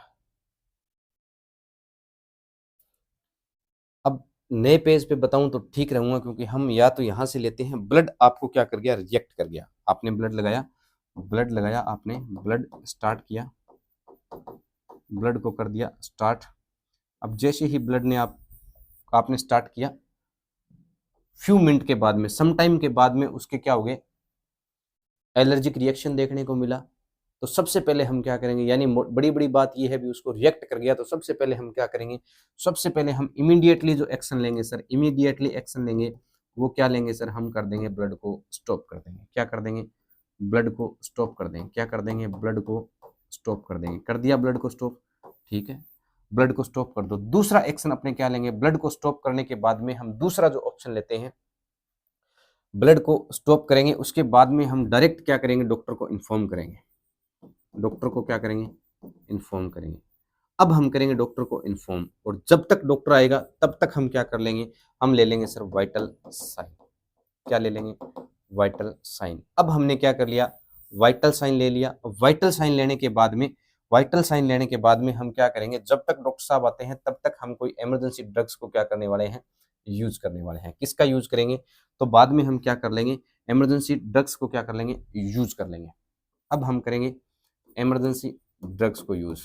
अब नए पेज पे बताऊं तो ठीक रहूंगा क्योंकि हम या तो यहां से लेते हैं। ब्लड आपको क्या कर गया, रिएक्ट कर गया। आपने ब्लड लगाया, ब्लड लगाया आपने, ब्लड स्टार्ट किया, ब्लड को कर दिया स्टार्ट। अब जैसे ही ब्लड ने आपने स्टार्ट किया, फ्यू मिनट के बाद में, सम टाइम के बाद में उसके क्या हो गए, एलर्जिक रिएक्शन देखने को मिला। तो सबसे पहले हम क्या करेंगे, यानी बड़ी बड़ी बात यह है भी उसको रिएक्ट कर गया तो सबसे पहले हम क्या करेंगे, सबसे पहले हम इमीडिएटली जो एक्शन लेंगे सर, इमीडिएटली एक्शन लेंगे। वो क्या लेंगे सर, हम कर देंगे ब्लड को स्टॉप कर देंगे। क्या कर देंगे, ब्लड को स्टॉप कर देंगे। क्या कर देंगे, ब्लड को स्टॉप कर देंगे। कर दिया ब्लड को स्टॉप, ठीक है, ब्लड को स्टॉप कर दो। दूसरा एक्शन अपने क्या लेंगे, ब्लड को स्टॉप करने के बाद में हम दूसरा जो ऑप्शन लेते हैं, ब्लड को स्टॉप करेंगे। उसके बाद में हम डायरेक्ट क्या करेंगे, डॉक्टर को इन्फॉर्म करेंगे। डॉक्टर को क्या करेंगे, इन्फॉर्म करेंगे। अब हम करेंगे डॉक्टर को इन्फॉर्म, और जब तक डॉक्टर आएगा तब तक हम क्या कर लेंगे, हम ले लेंगे सर वाइटल साइन। क्या ले लेंगे, वाइटल साइन। अब हमने क्या कर लिया, वाइटल साइन ले लिया। वाइटल साइन लेने के बाद में वाइटल साइन लेने के बाद में हम क्या करेंगे, जब तक डॉक्टर साहब आते हैं तब तक हम कोई इमरजेंसी ड्रग्स को क्या करने वाले हैं, यूज करने वाले हैं। किसका यूज करेंगे, तो बाद में हम क्या कर लेंगे, इमरजेंसी ड्रग्स को क्या कर लेंगे, यूज कर लेंगे। अब हम करेंगे इमरजेंसी ड्रग्स को यूज,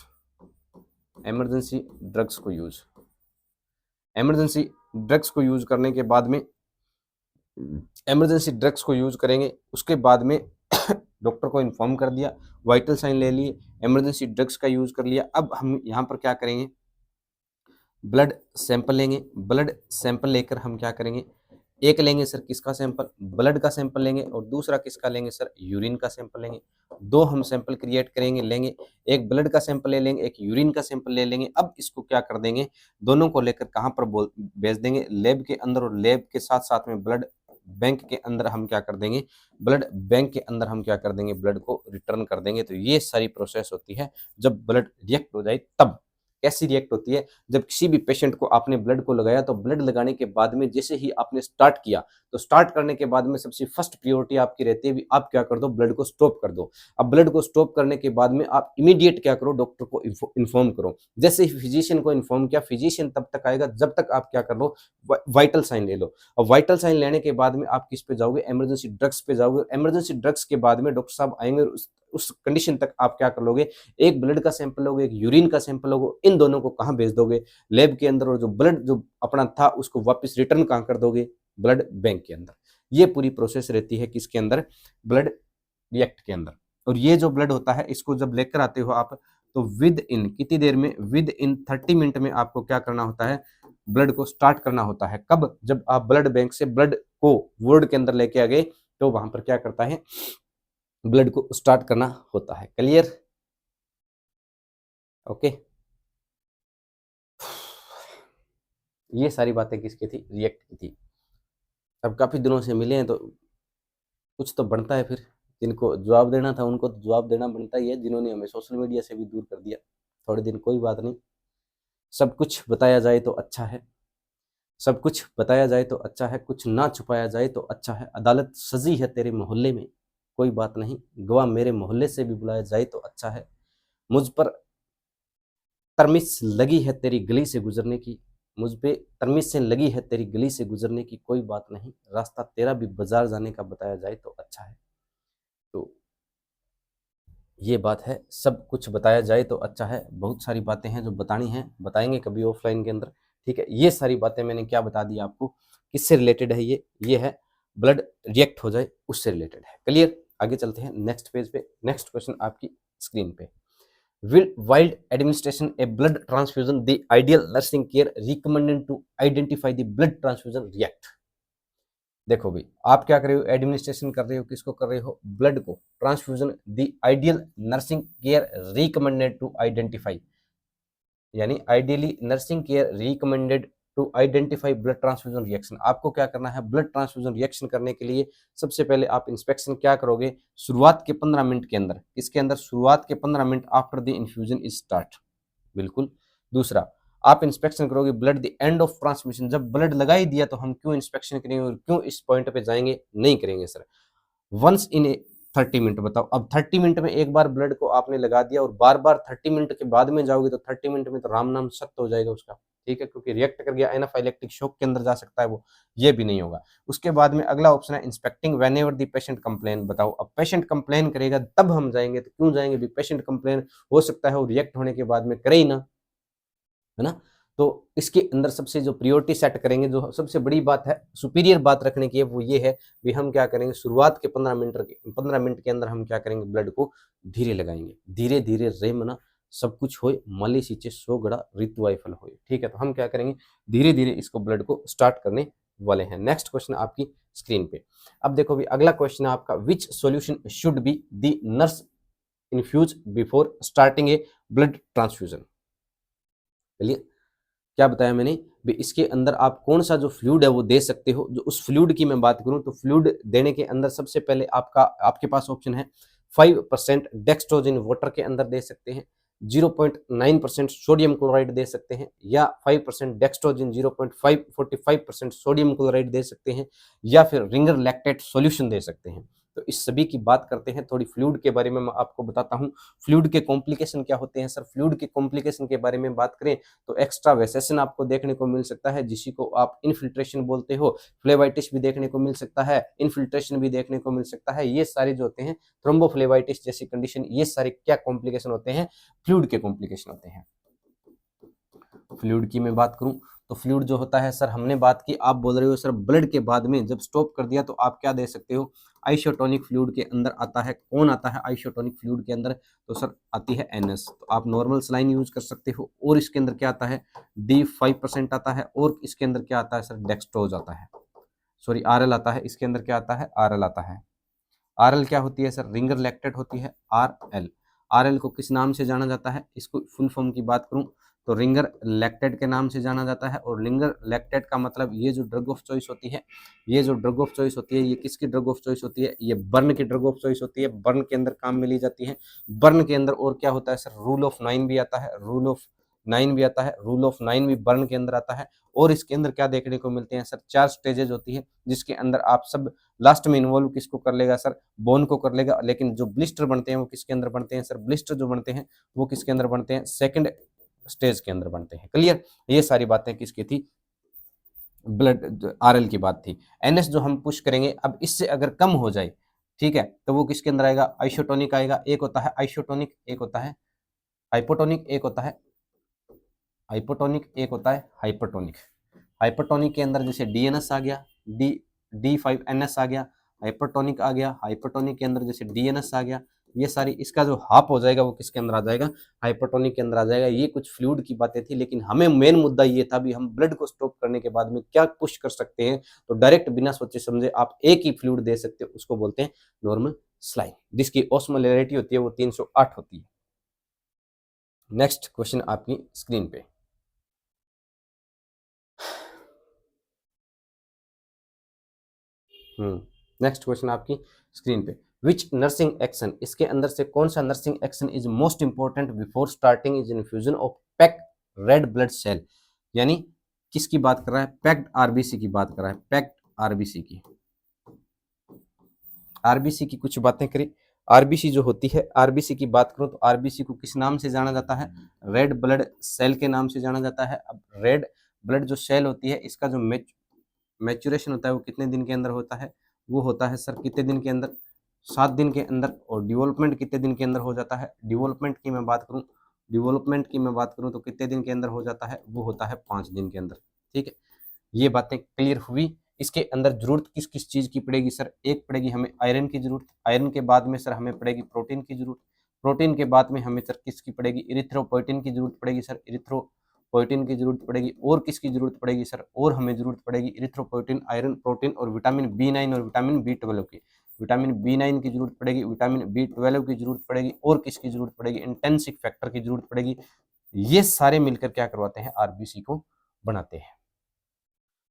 इमरजेंसी ड्रग्स को यूज। इमरजेंसी ड्रग्स को यूज करने के बाद में, इमरजेंसी ड्रग्स को यूज करेंगे, उसके बाद में डॉक्टर को इन्फॉर्म कर दिया, वाइटल साइन ले लिए, इमरजेंसी ड्रग्स का यूज कर लिया। अब हम यहाँ पर क्या करेंगे, ब्लड सैंपल लेंगे। ब्लड सैंपल लेकर हम क्या करेंगे, एक लेंगे सर किसका सैंपल, ब्लड का सैंपल लेंगे, और दूसरा किसका लेंगे सर, यूरिन का सैंपल लेंगे। दो हम सैंपल क्रिएट करेंगे, लेंगे, एक ब्लड का सैंपल ले लेंगे, एक यूरिन का सैंपल ले लेंगे। अब इसको क्या कर देंगे, दोनों को लेकर कहाँ पर भेज देंगे, लैब के अंदर, और लैब के साथ साथ में ब्लड बैंक के अंदर हम क्या कर देंगे, ब्लड बैंक के अंदर हम क्या कर देंगे, ब्लड को रिटर्न कर देंगे। तो ये सारी प्रोसेस होती है जब ब्लड रिएक्ट हो जाए तब। कैसी रिएक्ट होती है, जब किसी भी पेशेंट को आपने ब्लड को लगाया, तो ब्लड लगाने के बाद में जैसे ही आपने स्टार्ट किया, तो स्टार्ट करने के बाद में सबसे फर्स्ट प्रायोरिटी आपकी रहती है भी आप क्या कर दो, ब्लड को स्टॉप कर दो। अब ब्लड को स्टॉप करने के बाद में आप इमीडिएट क्या करो, डॉक्टर को इन्फॉर्म करो। जैसे ही फिजिशियन को इन्फॉर्म किया, फिजिशियन तब तक आएगा जब तक आप क्या कर लो, वाइटल साइन ले लो। और वाइटल साइन लेने के बाद में आप किस पे जाओगे, इमरजेंसी ड्रग्स पे जाओगे। इमरजेंसी ड्रग्स के बाद में डॉक्टर साहब आएंगे, उस कंडीशन तक आप क्या कर लोगे, एक ब्लड का सैंपल लोगे, एक यूरिन का सैंपल लोगे। इन दोनों को कहाँ भेज दोगे, लैब के अंदर, और जो ब्लड जो अपना था उसको वापस रिटर्न कहाँ कर दोगे, ब्लड बैंक के अंदर। ये पूरी प्रोसेस रहती है किसके अंदर, ब्लड रिएक्ट के अंदर। और ये जो ब्लड होता है, इसको जब लेकर आते हो आप, तो विद इन कितनी देर में, विद इन 30 मिनट में आपको क्या करना होता है, ब्लड को स्टार्ट करना होता है। कब, जब आप ब्लड बैंक से ब्लड को वार्ड के अंदर लेके आ गए, तो वहां पर क्या करता है, ब्लड को स्टार्ट करना होता है। Clear, okay. ये सारी बातें किसकी थी, रिएक्ट की थी। अब काफी दिनों से मिले हैं तो कुछ तो बनता है, फिर जिनको जवाब देना था उनको तो जवाब देना बनता ही है, जिन्होंने हमें सोशल मीडिया से भी दूर कर दिया थोड़े दिन, कोई बात नहीं। सब कुछ बताया जाए तो अच्छा है, सब कुछ बताया जाए तो अच्छा है, कुछ ना छुपाया जाए तो अच्छा है। अदालत सजी है तेरे मोहल्ले में, कोई बात नहीं, गवाह मेरे मोहल्ले से भी बुलाया जाए तो अच्छा है। मुझ पर तरमिस लगी है तेरी गली से गुजरने की, मुझ पे तरमिस से लगी है तेरी गली से गुजरने की, कोई बात नहीं, रास्ता तेरा भी बाजार जाने का बताया जाए तो अच्छा है। तो ये बात है, सब कुछ बताया जाए तो अच्छा है। बहुत सारी बातें हैं जो बतानी है, बताएंगे कभी ऑफलाइन के अंदर, ठीक है। ये सारी बातें मैंने क्या बता दी आपको, किससे रिलेटेड है ये है ब्लड रिएक्ट हो जाए उससे रिलेटेड है। क्लियर, आगे चलते हैं नेक्स्ट पेज पे। नेक्स्ट क्वेश्चन आपकी स्क्रीन पे, will wild administration a blood transfusion the ideal nursing care recommended to identify the blood transfusion react. देखो भाई, आप क्या कर रहे हो, एडमिनिस्ट्रेशन कर रहे हो, किसको कर रहे हो, ब्लड को, transfusion the ideal nursing care recommended to identify, यानी ideally nursing care recommended to identify blood transfusion reaction. आपको क्या करना है, ब्लड ट्रांसफ्यूजन रिएक्शन करने के लिए सबसे पहले आप इंस्पेक्शन क्या करोगे, शुरुआत के 15 मिनट के अंदर, इसके अंदर शुरुआत के 15 minute after the infusion is start, बिल्कुल। दूसरा, आप इंस्पेक्शन करोगे blood the end of transmission, जब ब्लड लगा ही दिया तो हम क्यों इंस्पेक्शन करेंगे और क्यों इस पॉइंट पे जाएंगे, नहीं करेंगे सर। वंस इन 30 मिनट, बताओ अब 30 मिनट में एक बार ब्लड को आपने लगा दिया और बार बार 30 मिनट के बाद में जाओगे तो 30 मिनट में तो राम नाम सत्य हो जाएगा उसका, ठीक है, क्योंकि रिएक्ट कर गया, एनाफाइलेक्टिक शॉक के अंदर जा सकता है वो, ये भी नहीं होगा। उसके बाद में अगला ऑप्शन है inspecting whenever the patient complain. बताओ अब पेशेंट कंप्लेन करेगा तब हम जाएंगे, तो क्यों जाएंगे भी, पेशेंट कंप्लेन हो सकता है वो रिएक्ट होने के बाद में करे ही ना, है ना। तो इसके अंदर सबसे जो प्रियोरिटी सेट करेंगे, जो सबसे बड़ी बात है, सुपीरियर बात रखने की है, वो ये है भी हम क्या करेंगे, शुरुआत के 15 मिनट के अंदर हम क्या करेंगे, ब्लड को धीरे लगाएंगे, धीरे धीरे रे मना सब कुछ होए, माली सींचे 100 गड़ा ऋतु आई फल होए, ठीक है। तो हम क्या करेंगे, धीरे धीरे इसको ब्लड को स्टार्ट करने वाले हैं। नेक्स्ट क्वेश्चन आपकी स्क्रीन पे। अब देखो भी, अगला क्वेश्चन है आपका, which solution should be the nurse infuse before starting a blood transfusion. चलिए, क्या बताया मैंने भी, इसके अंदर आप कौन सा जो फ्लूइड है वो दे सकते हो। जो उस फ्लूइड की मैं बात करूं तो फ्लूइड देने के अंदर सबसे पहले आपके पास ऑप्शन है 5% डेक्सट्रोजिन वाटर के अंदर दे सकते हैं, 0.9% सोडियम क्लोराइड दे सकते हैं, या 5% डेक्सट्रोजिन 0.545% सोडियम क्लोराइड दे सकते हैं, या फिर रिंगर लैक्टेट सॉल्यूशन दे सकते हैं। तो इस सभी की बात करते हैं। थोड़ी फ्लूइड के बारे में मैं आपको बताता हूँ। फ्लूइड के कॉम्प्लिकेशन क्या होते हैं सर? फ्लूइड के कॉम्प्लिकेशन के बारे में बात करें तो एक्स्ट्रा वेसेशन आपको देखने को मिल सकता है, जिसी को आप इनफिल्ट्रेशन बोलते हो। फ्लेवाइटिस भी देखने को मिल सकता है, इनफिल्ट्रेशन भी देखने को मिल सकता है। ये सारे जो होते हैं थ्रोम्बोफ्लेवाइटिस जैसी कंडीशन, ये सारे क्या कॉम्प्लिकेशन होते हैं? फ्लूइड के कॉम्प्लिकेशन होते हैं। फ्लूइड की मैं बात करूं तो फ्लूइड जो होता है सर, हमने बात की, आप बोल रहे हो सर ब्लड के बाद में जब स्टॉप कर दिया तो आप क्या दे सकते हो? आइसोटोनिक फ्लूइड के अंदर आता है, कौन आता है आइसोटोनिक फ्लूइड के अंदर? तो सर आती है एनएस। तो आप नॉर्मल सलाइन यूज कर सकते हो। और इसके अंदर क्या आता है? D5% आता है। और इसके अंदर क्या आता है सर? डेक्सट्रोज आता है, सॉरी आरएल आता है। इसके अंदर क्या आता है? आरएल आता है। आरएल क्या होती है सर? रिंगर लैक्टेट होती है आरएल। आरएल को किस नाम से जाना जाता है? इसको फुल फॉर्म की बात करूं तो रिंगर लैक्टेट के नाम से जाना जाता है। और रिंगर लैक्टेट का मतलब ये जो ड्रग ऑफ चॉइस होती है, ये जो ड्रग ऑफ चॉइस होती है, ये किसकी ड्रग ऑफ चॉइस होती है? ये बर्न की ड्रग ऑफ चॉइस होती है। बर्न के अंदर काम में ली जाती है। बर्न के अंदर और क्या होता है सर? रूल ऑफ 9 भी आता है, रूल ऑफ 9 भी आता है, रूल ऑफ 9 भी बर्न के अंदर आता है। और इसके अंदर क्या देखने को मिलते हैं सर? 4 स्टेजेस होती है, जिसके अंदर आप सब लास्ट में इन्वॉल्व किसको कर लेगा सर? बोन को कर लेगा। लेकिन जो ब्लिस्टर बनते हैं वो किसके अंदर बनते हैं सर? ब्लिस्टर जो बनते हैं वो किसके अंदर बनते हैं? सेकंड स्टेज के अंदर बनते हैं। क्लियर? ये सारी बातें किसकी थी? ब्लड आरएल की बात थी। एनएस जो हम पुश करेंगे, अब इससे अगर कम हो जाए, ठीक है, तो वो किसके अंदर आएगा? आइसोटोनिक आएगा। एक होता है आइसोटोनिक, एक होता है हाइपोटोनिक, एक होता है हाइपोटोनिक, एक होता है हाइपरटोनिक। हाइपरटोनिक के अंदर जैसे डीएनएस आ गया, D5NS आ गया, हाइपरटोनिक आ गया। हाइपरटोनिक के अंदर जैसे डीएनएस आ गया। ये सारी, इसका जो हाफ हो जाएगा वो किसके अंदर आ जाएगा? हाइपरटोनिक के अंदर आ जाएगा। ये कुछ फ्लूइड की बातें थी, लेकिन हमें मेन मुद्दा ये था भी हम ब्लड को स्टॉप करने के बाद में क्या पुश कर सकते हैं। तो डायरेक्ट बिना सोचे समझे आप एक ही फ्लूइड दे सकते हो, उसको बोलते हैं नॉर्मल सलाइन, जिसकी ऑस्मोलैरिटी होती है वो 308 होती है। नेक्स्ट क्वेश्चन आपकी स्क्रीन पे। नेक्स्ट क्वेश्चन आपकी स्क्रीन पे। विच नर्सिंग एक्शन, इसके अंदर से कौन सा nursing action is most important before starting is infusion of packed red blood cell? यानी किसकी बात कर रहा है? पैक्ड आरबीसी की बात कर रहा है। पैक्ड आरबीसी की, आरबीसी की कुछ बातें करें। आरबीसी जो होती है, आरबीसी की बात करूं तो आरबीसी को किस नाम से जाना जाता है? रेड ब्लड सेल के नाम से जाना जाता है। अब रेड ब्लड जो सेल होती है, इसका जो मैच्योरेशन होता है वो कितने दिन के अंदर होता है? वो होता है सर कितने दिन के अंदर? 7 दिन के अंदर। और डेवलपमेंट कितने दिन के अंदर हो जाता है? डेवलपमेंट की मैं बात करूं तो कितने दिन के अंदर हो जाता है? वो होता है 5 दिन के अंदर। ठीक है, ये बातें क्लियर हुई। इसके अंदर जरूरत किस किस चीज की पड़ेगी सर? एक पड़ेगी हमें आयरन की जरूरत। आयरन के बाद में सर हमें पड़ेगी प्रोटीन की जरूरत। प्रोटीन के बाद में हमें सर किसकी पड़ेगी? इरिथ्रोपोइटिन की जरूरत पड़ेगी सर। इरिथ्रोपोइटिन की जरूरत पड़ेगी। और किसकी जरूरत पड़ेगी सर? और हमें जरूरत पड़ेगी इरिथ्रोपोइटिन, आयरन, प्रोटीन और विटामिन B9 और विटामिन B12 की। विटामिन B9 की जरूरत पड़ेगी, विटामिन B12 की जरूरत पड़ेगी। और किसकी जरूरत पड़ेगी? इंटेंसिक फैक्टर की जरूरत पड़ेगी। ये सारे मिलकर क्या करवाते हैं? आरबीसी को बनाते हैं।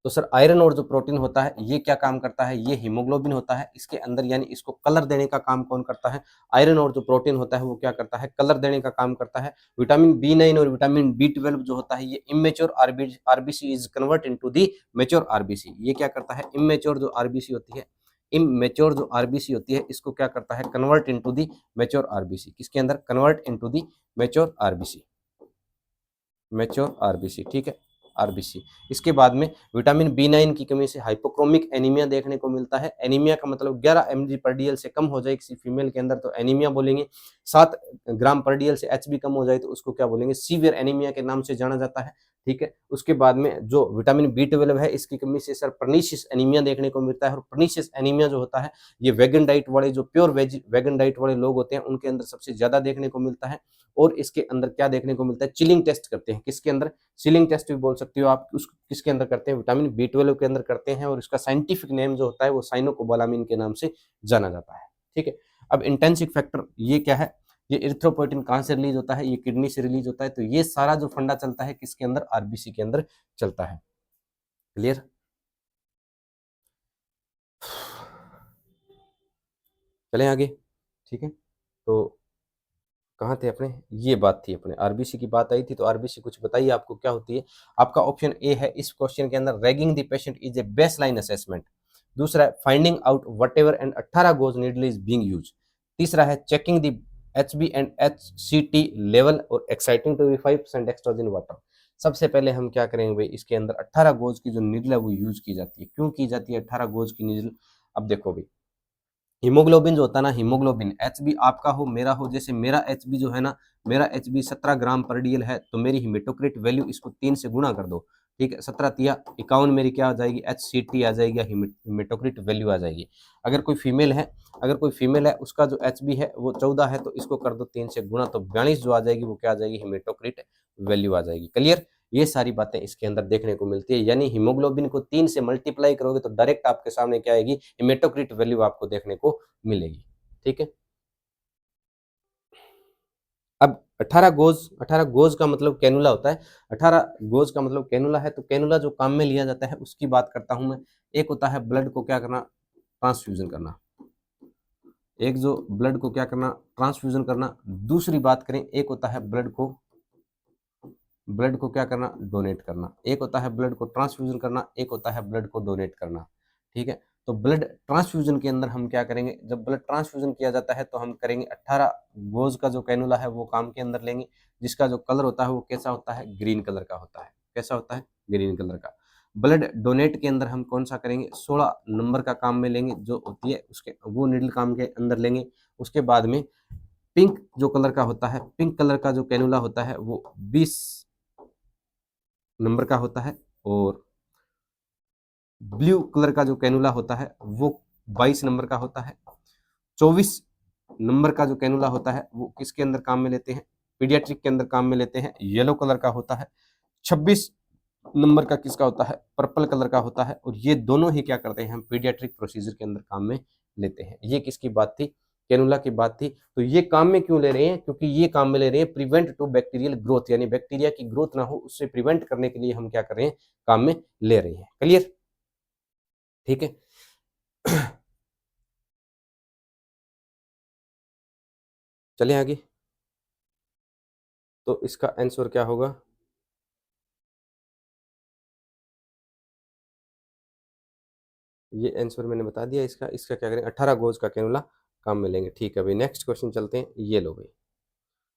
तो सर आयरन और जो प्रोटीन होता है ये क्या काम करता है? ये हीमोग्लोबिन होता है इसके अंदर, यानी इसको कलर देने का काम कौन करता है? आयरन और जो प्रोटीन होता है वो क्या करता है? कलर देने का काम करता है। विटामिन B9 और विटामिन B12 जो होता है ये immature RBC is convert into the mature RBC. ये क्या करता है? इमेच्योर जो आरबीसी होती है, इमेच्योर जो आरबीसी होती है इसको क्या करता है? Convert into the mature RBC. किसके अंदर? Convert into the mature RBC, mature RBC. ठीक है, आरबीसी। इसके बाद में विटामिन B9 की कमी से हाइपोक्रोमिक एनीमिया देखने को मिलता है। एनीमिया का मतलब 11 mg/dl से कम हो जाए किसी फीमेल के अंदर तो एनीमिया बोलेंगे। 7 ग्राम/dl से HB कम हो जाए तो उसको क्या बोलेंगे? सीवियर एनीमिया के नाम से जाना जाता है। ठीक है, उसके बाद में जो विटामिन B12 है इसकी कमी से सर पर्निशियस एनीमिया देखने को मिलता है। और पर्निशियस एनीमिया जो होता है ये वेगन डाइट वाले, जो प्योर वेगन डाइट वाले लोग होते हैं उनके अंदर सबसे ज्यादा देखने को मिलता है। और इसके अंदर क्या देखने को मिलता है? चिलिंग टेस्ट करते हैं। किसके अंदर? सीलिंग टेस्ट भी बोल सकते हो आप। उसको किसके अंदर करते हैं? विटामिन B12 के अंदर करते हैं। और इसका साइंटिफिक नेम जो होता है वो साइनोकोबालामिन के नाम से जाना जाता है। ठीक है, अब इंटेंसिक फैक्टर ये क्या है? ये इरिथ्रोपोइटिन कहाँ से रिलीज होता है? ये किडनी से रिलीज होता है। तो ये सारा जो फंडा चलता है किसके अंदर? आरबीसी के अंदर चलता है। क्लियर? चलें आगे। ठीक है, तो कहाँ थे अपने? ये बात थी अपने, आरबीसी की बात आई थी। तो आरबीसी कुछ बताइए आपको क्या होती है? आपका ऑप्शन ए है इस क्वेश्चन के अंदर, ragging the patient is a base line assessment. दूसरा है finding out what ever and 18 goes needle is being use. तीसरा है checking the HB and HCT level और एक्साइटिंग टू बी 5% एक्स्ट्रोजन वाटर। सबसे पहले हम क्या करेंगे भाई, इसके अंदर 18 गोज की जो नीडल है वो यूज की जाती है। क्यों की जाती है 18 गोज की नीडल? अब देखो भाई, हीमोग्लोबिन जो होता है ना, हीमोग्लोबिन HB आपका हो मेरा हो, जैसे मेरा HB जो है ना, मेरा HB 17 ग्राम पर डीएल है, तो मेरी हीमेटोक्रिट वैल्यू इसको 3 से गुणा कर दो, ठीक है, 17 तिया 51 मेरी क्या आ जाएगी, HCT आ जाएगी, हीमेटोक्रिट वैल्यू आ जाएगी। अगर कोई फीमेल है, अगर कोई फीमेल है उसका जो HB है वो 14 है, तो इसको कर दो 3 से गुणा, तो 42 जो आ जाएगी वो क्या आ जाएगी, हीमेटोक्रिट वैल्यू आ जाएगी। क्लियर? ये सारी बातें इसके अंदर देखने को मिलती है, यानी हीमोग्लोबिन को 3 से मल्टीप्लाई करोगे तो डायरेक्ट आपके सामने क्या आएगी, हीमेटोक्रिट वैल्यू आपको देखने को मिलेगी। ठीक है, अब 18 गोज का मतलब कैनुला होता है। 18 गोज का मतलब कैनुला है, तो कैनुला जो काम में लिया जाता है उसकी बात करता हूं मैं। एक होता है ब्लड को क्या करना, ट्रांसफ्यूजन करना, एक जो ब्लड को क्या करना, ट्रांसफ्यूजन करना। दूसरी बात करें, एक होता है ब्लड को क्या करना, डोनेट करना। एक होता है ब्लड को ट्रांसफ्यूजन करना, एक होता है ब्लड को डोनेट करना। ठीक है, तो ब्लड ट्रांसफ्यूजन के अंदर हम क्या करेंगे, जब ब्लड ट्रांसफ्यूजन किया जाता है तो हम करेंगे 18 गोज का जो कैनुला है वो काम के अंदर लेंगे, जिसका जो कलर होता है वो कैसा होता है, ग्रीन कलर का होता है। कैसा होता है, ग्रीन कलर का। ब्लड डोनेट के अंदर हम कौन सा करेंगे, 16 नंबर का काम में लेंगे, जो होती है उसके वो नीडल काम के अंदर लेंगे। उसके बाद में पिंक जो कलर का होता है, पिंक कलर का जो कैनुला होता है वो 20 नंबर का होता है, और ब्लू कलर का जो कैनुला होता है वो 22 नंबर का होता है। 24 नंबर का जो कैनुला होता है वो किसके अंदर काम में लेते हैं, पीडियाट्रिक के अंदर काम में लेते हैं, येलो कलर का होता है। 26 नंबर का किसका होता है, पर्पल कलर का होता है, और ये दोनों ही क्या करते हैं, हम पीडियाट्रिक प्रोसीजर के अंदर काम में लेते हैं। ये किसकी बात थी, कैनुला की बात थी। तो ये काम में क्यों ले रहे हैं, क्योंकि ये काम में ले रहे हैं प्रिवेंट टू बैक्टीरियल ग्रोथ, यानी बैक्टीरिया की ग्रोथ ना हो उससे प्रिवेंट करने के लिए हम क्या कर रहे हैं, काम में ले रहे हैं। क्लियर? ठीक है, चलिए आगे। तो इसका आंसर क्या होगा, ये आंसर मैंने बता दिया इसका। इसका क्या करें, 18 गोज का कैनुला काम में लेंगे। ठीक है भाई, नेक्स्ट क्वेश्चन चलते हैं। ये लो भाई,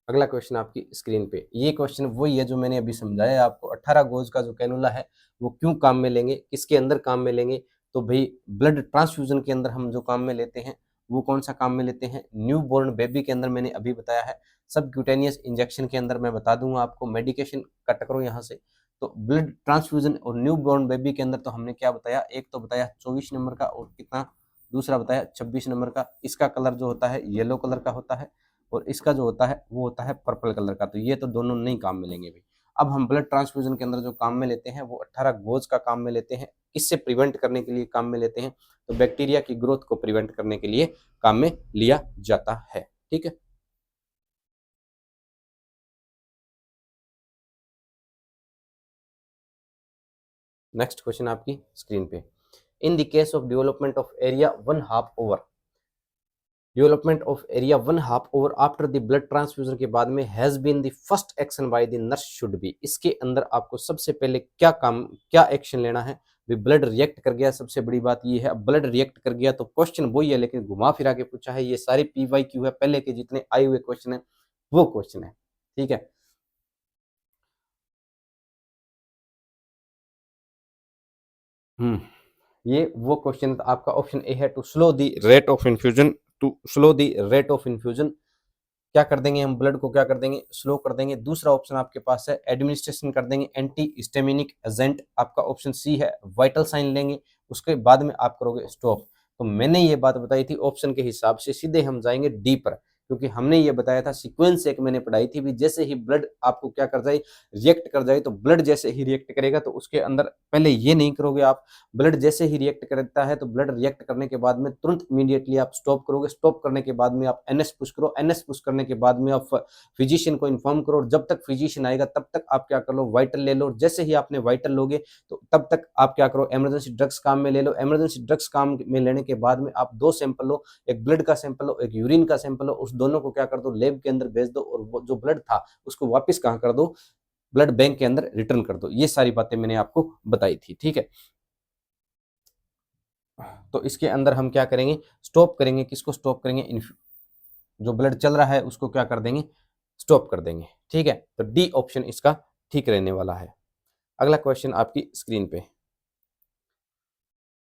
अगला क्वेश्चन आपकी स्क्रीन पे। ये क्वेश्चन वही है जो मैंने अभी समझाया है आपको। 18 गोज का जो कैनुला है वो क्यों काम में लेंगे, किसके अंदर काम में लेंगे, तो भाई ब्लड ट्रांसफ्यूजन के अंदर हम जो काम में लेते हैं वो कौन सा काम में लेते हैं, न्यू बोर्न बेबी के अंदर मैंने अभी बताया है। सब क्यूटेनियस इंजेक्शन के अंदर मैं बता दूंगा आपको। मेडिकेशन कट करो यहाँ से। तो ब्लड ट्रांसफ्यूजन और न्यू बोर्न बेबी के अंदर तो हमने क्या बताया, एक तो बताया 24 नंबर का, और कितना, दूसरा बताया 26 नंबर का। इसका कलर जो होता है येलो कलर का होता है, और इसका जो होता है वो होता है पर्पल कलर का। तो ये तो दोनों नहीं काम मिलेंगे भाई। अब हम ब्लड ट्रांसफ्यूजन के अंदर जो काम में लेते हैं वो 18 गोज का काम में लेते हैं। किससे प्रिवेंट करने के लिए काम में लेते हैं, तो बैक्टीरिया की ग्रोथ को प्रिवेंट करने के लिए काम में लिया जाता है। ठीक है, नेक्स्ट क्वेश्चन आपकी स्क्रीन पे। In the case of development of area 1/2 over, development of area 1/2 over after the blood transfusion के बाद में has been the first action by the nurse should be. इसके अंदर आपको सबसे पहले क्या काम, क्या एक्शन लेना है। ब्लड रिएक्ट कर गया, सबसे बड़ी बात ये है। अब ब्लड रिएक्ट कर गया तो क्वेश्चन वही है, लेकिन घुमा फिरा के पूछा है। ये सारे PYQ है, पहले के जितने आए हुए क्वेश्चन है वो क्वेश्चन है। ठीक है, ये वो क्वेश्चन आपका ऑप्शन ए है, to slow the rate of infusion, to slow the rate of infusion. क्या कर देंगे हम, ब्लड को क्या कर देंगे, स्लो कर देंगे। दूसरा ऑप्शन आपके पास है एडमिनिस्ट्रेशन कर देंगे एंटी हिस्टामिनिक एजेंट, आपका ऑप्शन सी है। वाइटल साइन लेंगे, उसके बाद में आप करोगे स्टॉप। तो मैंने ये बात बताई थी ऑप्शन के हिसाब से, सीधे हम जाएंगे डी पर, क्योंकि हमने ये बताया था सीक्वेंस एक मैंने पढ़ाई थी भी, जैसे ही ब्लड आपको क्या कर जाए, रिएक्ट कर जाए, तो ब्लड जैसे ही रिएक्ट करेगा तो उसके अंदर पहले ये नहीं करोगे आप। ब्लड जैसे ही रिएक्ट करता है तो ब्लड रिएक्ट करने के बाद में तुरंत इमीडिएटली आप स्टॉप करोगे। स्टॉप करने के बाद में आप NS पुश करो। NS पुश करने के बाद में आप फिजिशियन को इन्फॉर्म करो। जब तक फिजिशियन आएगा तब तक आप क्या कर लो, वाइटल ले लो। जैसे ही आपने वाइटल लोगे तो तब तक आप क्या करो, इमरजेंसी ड्रग्स काम में ले लो। इमरजेंसी ड्रग्स काम में लेने के बाद में आप 2 सैंपल लो, एक ब्लड का सैंपल लो, एक यूरिन का सैंपल लो। उस दोनों को क्या कर दो, लैब के अंदर भेज दो, और वो जो ब्लड था उसको वापस कहाँ कर दो, ब्लड बैंक के अंदर रिटर्न कर दो। ये सारी बातें मैंने आपको बताई थी। ठीक है, तो इसके अंदर हम क्या करेंगे, स्टॉप करेंगे, किसको स्टॉप करेंगे, जो ब्लड चल रहा है उसको क्या कर देंगे, स्टॉप कर देंगे। ठीक है, तो डी ऑप्शन इसका ठीक रहने वाला है। अगला क्वेश्चन आपकी स्क्रीन पे,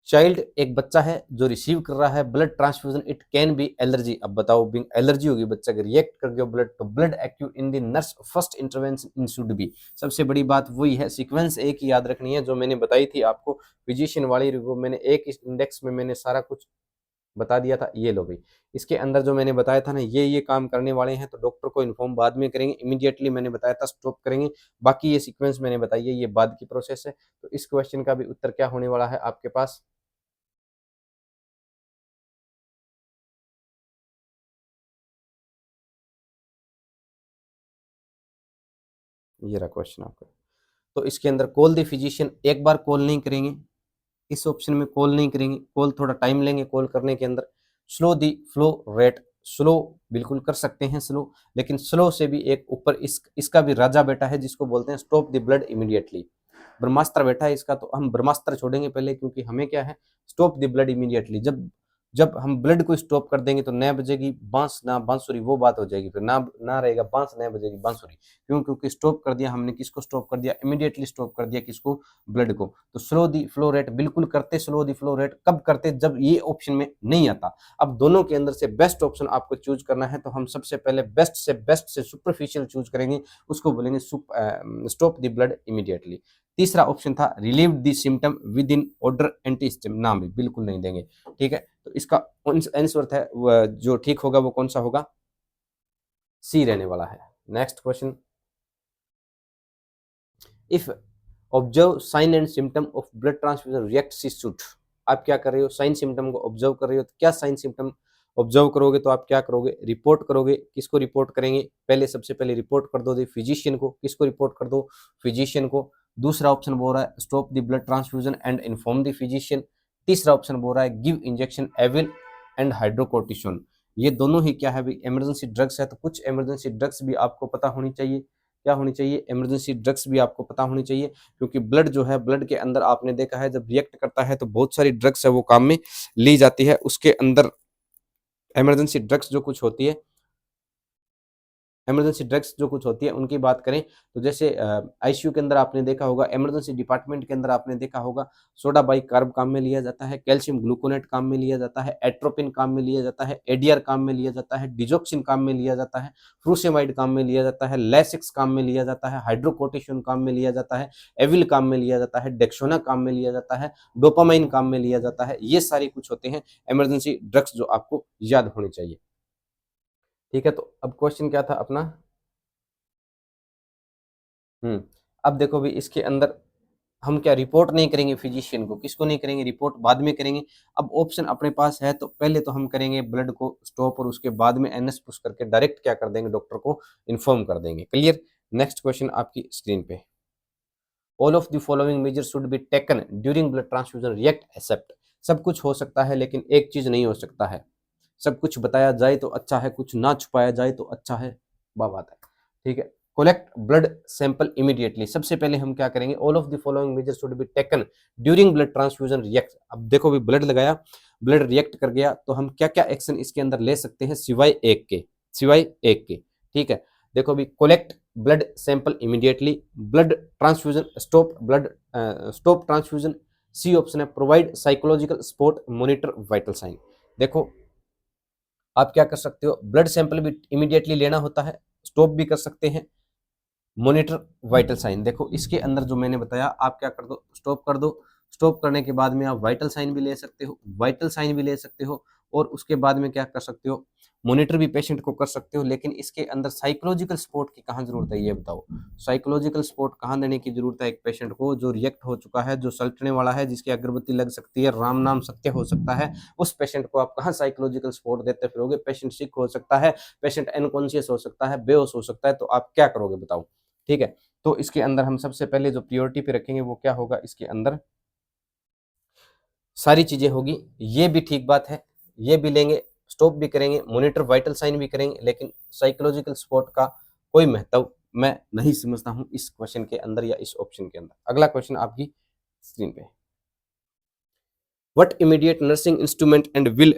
चाइल्ड एक बच्चा है जो रिसीव कर रहा है blood transfusion, it can be allergy. अब बताओ, बिंग एलर्जी होगी, बच्चा अगर रिएक्ट कर गया ब्लड, तो blood active in the nurse first intervention in should be. सबसे बड़ी बात वही है, सीक्वेंस एक ही याद रखनी है जो मैंने बताई थी आपको फिजिशियन वाली, वो मैंने एक इस इंडेक्स में मैंने सारा कुछ बता दिया था। ये लो भाई, इसके अंदर जो मैंने बताया था ना, ये काम करने वाले हैं, तो डॉक्टर को इन्फॉर्म बाद में करेंगे, इमीडिएटली मैंने बताया था स्टॉप करेंगे। बाकी ये सीक्वेंस मैंने बताई है, ये बाद की प्रोसेस है। तो इस क्वेश्चन का भी उत्तर क्या होने वाला है आपके पास, ये रहा क्वेश्चन आपका। तो इसके अंदर कॉल द फिजिशियन, एक बार कॉल नहीं करेंगे, इस ऑप्शन में कॉल नहीं करेंगे, कॉल थोड़ा टाइम लेंगे कॉल करने के अंदर। Slow the flow rate, slow बिल्कुल कर सकते हैं स्लो, लेकिन स्लो से भी एक ऊपर इसका भी राजा बेटा है जिसको बोलते हैं स्टॉप द ब्लड इमीडिएटली, ब्रह्मास्त्र बैठा है इसका, तो हम ब्रह्मास्त्र छोड़ेंगे पहले, क्योंकि हमें क्या है, स्टॉप द ब्लड इमीडिएटली। जब जब हम ब्लड को स्टॉप कर देंगे तो न बजेगी बांस ना बांसुरी, वो बात हो जाएगी, फिर ना रहेगा बांस, न बजेगी बांसुरी। क्यों, क्योंकि स्टॉप कर दिया हमने, किसको स्टॉप कर दिया, इमीडिएटली स्टॉप कर दिया, किसको, ब्लड को। तो स्लो दी फ्लो रेट बिल्कुल करते, स्लो दी फ्लो रेट कब करते, जब ये ऑप्शन में नहीं आता। अब दोनों के अंदर से बेस्ट ऑप्शन आपको चूज करना है, तो हम सबसे पहले बेस्ट से सुपरफिशियल चूज करेंगे, उसको बोलेंगे स्टॉप द ब्लड इमीडिएटली। तीसरा ऑप्शन था relieve the symptom with in order एंटीस्टिम, नाम भी बिल्कुल नहीं देंगे। ठीक है, तो इसका आंसर है जो ठीक होगा वो कौन सा होगा, सी रहने वाला है। Next question, if observe sign and symptom of blood transfusion react she should. आप क्या कर रहे हो, साइन सिम्टम को ऑब्जर्व कर रहे हो, तो क्या साइन सिम्टम ऑब्जर्व करोगे, तो आप क्या करोगे, रिपोर्ट करोगे। किसको रिपोर्ट करेंगे, पहले सबसे पहले रिपोर्ट कर दो फिजिशियन को, किसको रिपोर्ट कर दो, फिजिशियन को। दूसरा ऑप्शन बोल रहा है stop the blood transfusion and inform the physician. तीसरा ऑप्शन बोल रहा है give injection Avil and hydrocortisone. ये दोनों ही क्या है भाई, इमरजेंसी ड्रग्स है। तो कुछ इमरजेंसी ड्रग्स भी आपको पता होनी चाहिए, क्या होनी चाहिए, इमरजेंसी ड्रग्स भी आपको पता होनी चाहिए, क्योंकि ब्लड जो है, ब्लड के अंदर आपने देखा है जब रिएक्ट करता है तो बहुत सारी ड्रग्स है वो काम में ली जाती है। उसके अंदर इमरजेंसी ड्रग्स जो कुछ होती है, इमरजेंसी ड्रग्स जो कुछ होती है उनकी बात करें, तो जैसे आईसीयू के अंदर आपने देखा होगा, इमरजेंसी डिपार्टमेंट के अंदर आपने देखा होगा, सोडा बाई कार्ब काम में लिया जाता है, कैल्शियम ग्लूकोनेट काम में लिया जाता है, एट्रोपिन काम में लिया जाता है, एडीआर काम में लिया जाता है, डिजोक्सिन काम में लिया जाता है, फ्रूसेमाइड काम में लिया जाता है, लेसिक्स काम में लिया जाता है, हाइड्रोकोर्टिसोन काम में लिया जाता है, एविल काम में लिया जाता है, डेक्सोना काम में लिया जाता है, डोपामाइन काम में लिया जाता है। ये सारे कुछ होते हैं इमरजेंसी ड्रग्स जो आपको याद होने चाहिए। ठीक है, तो अब क्वेश्चन क्या था अपना, अब देखो भी इसके अंदर हम क्या रिपोर्ट नहीं करेंगे फिजिशियन को, किसको नहीं करेंगे, रिपोर्ट बाद में करेंगे। अब ऑप्शन अपने पास है, तो पहले तो हम करेंगे ब्लड को स्टॉप, और उसके बाद में एनएस पुश करके डायरेक्ट क्या कर देंगे, डॉक्टर को इन्फॉर्म कर देंगे। क्लियर। नेक्स्ट क्वेश्चन आपकी स्क्रीन पे, all of the following measure should be taken during blood transfusion react except. सब कुछ हो सकता है लेकिन एक चीज नहीं हो सकता है, सब कुछ बताया जाए तो अच्छा है, कुछ ना छुपाया जाए तो अच्छा है, वाह बात है। ठीक है, कोलेक्ट ब्लड सैंपल इमीडिएटली, सबसे पहले हम क्या करेंगे, all of the following measures should be taken during blood transfusion react. अब देखो भी ब्लड लगाया, ब्लड रिएक्ट कर गया, तो हम क्या क्या एक्शन इसके अंदर ले सकते हैं, सिवाय एक के, सिवाय एक के। ठीक है, देखो भी, collect blood sample immediately, blood transfusion stop, blood stop transfusion, C option है provide psychological support, monitor vital sign. देखो आप क्या कर सकते हो, ब्लड सैंपल भी इमीडिएटली लेना होता है, स्टॉप भी कर सकते हैं, मॉनिटर वाइटल साइन। देखो इसके अंदर जो मैंने बताया, आप क्या कर दो, स्टॉप कर दो, स्टॉप करने के बाद में आप वाइटल साइन भी ले सकते हो, वाइटल साइन भी ले सकते हो, और उसके बाद में क्या कर सकते हो, मॉनिटर भी पेशेंट को कर सकते हो। लेकिन इसके अंदर साइकोलॉजिकल सपोर्ट की कहाँ जरूरत है, ये बताओ, साइकोलॉजिकल सपोर्ट कहाँ देने की जरूरत है एक पेशेंट को जो रिएक्ट हो चुका है, जो सल्टने वाला है, जिसकी अगरबत्ती लग सकती है, राम नाम सत्य हो सकता है, उस पेशेंट को आप कहाँ साइकोलॉजिकल सपोर्ट देते फिरोगे। पेशेंट सिक हो सकता है, पेशेंट अनकॉन्शियस हो सकता है, बेहोश हो सकता है, तो आप क्या करोगे बताओ। ठीक है, तो इसके अंदर हम सबसे पहले जो प्रियोरिटी पे रखेंगे वो क्या होगा, इसके अंदर सारी चीजें होगी, ये भी ठीक बात है, ये भी लेंगे, स्टॉप भी करेंगे, मॉनिटर वाइटल साइन भी करेंगे, लेकिन साइकोलॉजिकल सपोर्ट का कोई महत्व मैं नहीं समझता हूं इस क्वेश्चन के अंदर या इस ऑप्शन के अंदर। अगला क्वेश्चन आपकी स्क्रीन पे, what immediate nursing instrument and will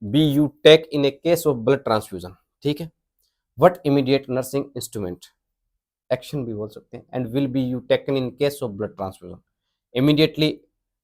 be you take in a case of blood transfusion, ठीक है। What immediate nursing instrument, action भी बोल सकते हैं, and will be you taken in case of blood transfusion. Immediately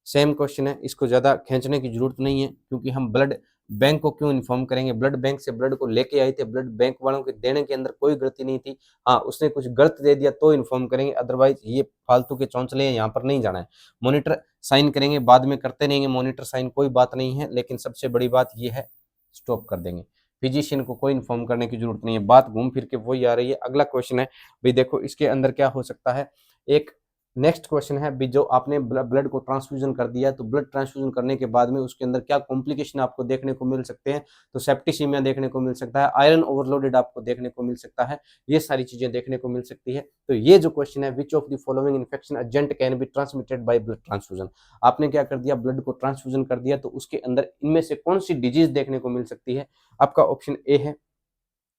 same question है, इसको ज़्यादा खींचने की जरूरत नहीं है, क्योंकि हम ब्लड बैंक को क्यों इन्फॉर्म करेंगे, ब्लड बैंक से ब्लड को लेके आए थे, ब्लड बैंक वालों के देने के अंदर कोई गलती नहीं थी। हाँ, उसने कुछ गलत दे दिया तो इन्फॉर्म करेंगे, अदरवाइज ये फालतू के चौंचले हैं, यहाँ पर नहीं जाना है। मॉनिटर साइन करेंगे, बाद में करते रहेंगे मॉनिटर साइन, कोई बात नहीं है, लेकिन सबसे बड़ी बात ये है, स्टॉप कर देंगे। फिजिशियन को कोई इन्फॉर्म करने की जरूरत नहीं है, बात घूम फिर के वही आ रही है। अगला क्वेश्चन है भाई, देखो इसके अंदर क्या हो सकता है। एक नेक्स्ट क्वेश्चन है भी, जो आपने ब्लड को ट्रांसफ्यूजन कर दिया, तो ब्लड ट्रांसफ्यूजन करने के बाद में उसके अंदर क्या कॉम्प्लिकेशन आपको देखने को मिल सकते हैं। तो सेप्टिसीमिया देखने को मिल सकता है, आयरन ओवरलोडेड आपको देखने को मिल सकता है, ये सारी चीजें देखने को मिल सकती है। तो ये जो क्वेश्चन है, which of the following infection agent can be transmitted by blood transfusion, आपने क्या कर दिया, ब्लड को ट्रांसफ्यूजन कर दिया, तो उसके अंदर इनमें से कौन सी डिजीज देखने को मिल सकती है। आपका ऑप्शन ए है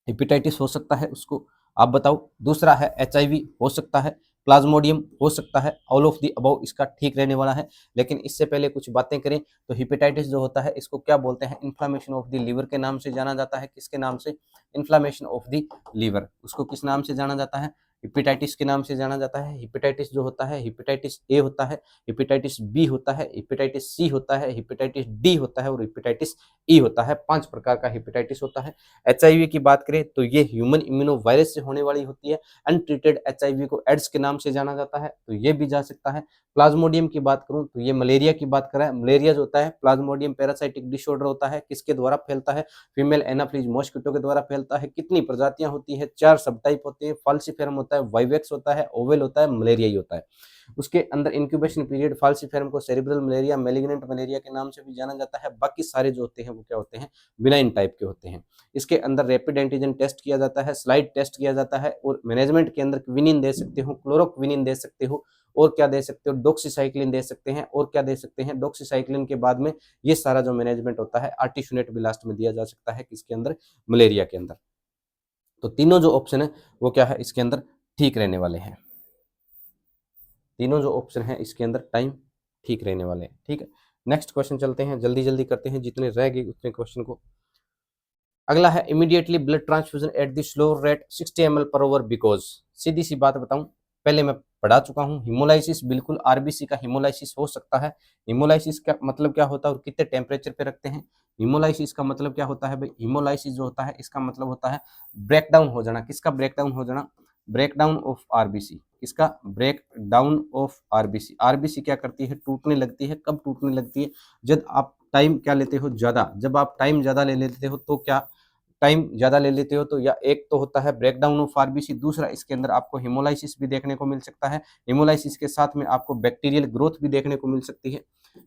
हेपेटाइटिस हो सकता है, उसको आप बताओ। दूसरा है एचआईवी हो सकता है, प्लाज्मोडियम हो सकता है, ऑल ऑफ द अबव इसका ठीक रहने वाला है। लेकिन इससे पहले कुछ बातें करें तो हेपेटाइटिस जो होता है, इसको क्या बोलते हैं, इन्फ्लामेशन ऑफ द लीवर के नाम से जाना जाता है। किसके नाम से, इन्फ्लामेशन ऑफ द लीवर, उसको किस नाम से जाना जाता है, हेपेटाइटिस के नाम से जाना जाता है। हेपेटाइटिस जो होता है, हेपेटाइटिस ए होता है, हेपेटाइटिस बी होता है, हेपेटाइटिस सी होता है, हेपेटाइटिस डी होता है और हेपेटाइटिस ई होता है। 5 प्रकार का हेपेटाइटिस होता है। एचआईवी की बात करें तो ये ह्यूमन इम्यूनो वायरस से होने वाली होती है। अनट्रीटेड एचआईवी को एड्स के नाम से जाना जाता है, तो ये भी जा सकता है। प्लाज्मोडियम की बात करूं तो ये मलेरिया की बात कर रहा है। मलेरिया जो होता है प्लाज्मोडियम पैरासाइटिक डिसऑर्डर होता है, किसके द्वारा फैलता है, फीमेल एनाफ्लीज मॉस्किटो के द्वारा फैलता है। कितनी प्रजातियां होती है, 4 सब टाइप होते हैं। फाल्सिफेरम होता है, वाइवेक्स होता है, ओवेल होता है, मलेरिया ही होता है। उसके अंदर इंक्यूबेशन पीरियड, फाल्सिफेरम को सेरिब्रल मलेरिया, मैलिग्नेंट मलेरिया के नाम से भी जाना जाता है। बाकी सारे जो होते हैं वो क्या होते हैं, बिनाइन टाइप के होते हैं। इसके अंदर रैपिड एंटीजन टेस्ट किया जाता है, स्लाइड टेस्ट किया जाता है, और मैनेजमेंट के अंदर क्विनिन दे सकते हो, क्लोरोक्विनिन दे सकते हो, और क्या दे सकते हो, डॉक्सीसाइक्लिन दे सकते हैं, और क्या दे सकते हैं, डॉक्सीसाइक्लिन के बाद में ये सारा जो मैनेजमेंट होता है, आर्टिशुनेट भी लास्ट में दिया जा सकता है किसके अंदर, मलेरिया के अंदर। तो तीनों जो ऑप्शन है वो क्या है, इसके अंदर ठीक रहने वाले हैं। तीनों जो ऑप्शन है इसके अंदर टाइम ठीक रहने वाले हैं, ठीक है। नेक्स्ट क्वेश्चन चलते हैं, जल्दी जल्दी करते हैं, जितने रह गए उतने क्वेश्चन को। अगला है immediately blood transfusion at the slow rate 60 ml पर ओवर, बिकॉज सीधी सी बात बताऊं, पहले मैं पढ़ा चुका हूं, हिमोलाइसिस बिल्कुल आरबीसी का हिमोलाइसिस हो सकता है। हिमोलाइसिस का मतलब क्या होता है और कितने टेम्परेचर पे रखते हैं। हिमोलाइसिस का मतलब क्या होता है भाई, हिमोलाइसिस जो होता है इसका मतलब होता है ब्रेकडाउन हो जाना। किसका ब्रेकडाउन हो जाना, ब्रेकडाउन ऑफ आरबीसी। किसका, ब्रेकडाउन ऑफ आरबीसी। आरबीसी क्या करती है, टूटने लगती है। कब टूटने लगती है, जब आप टाइम क्या लेते हो ज्यादा, जब आप टाइम ज्यादा ले लेते हो तो क्या, टाइम ज्यादा ले लेते हो तो, या एक तो होता है ब्रेकडाउन ऑफ आरबीसी, दूसरा इसके अंदर आपको हिमोलाइसिस भी देखने को मिल सकता है। हिमोलाइसिस के साथ में आपको बैक्टीरियल ग्रोथ भी देखने को मिल सकती है,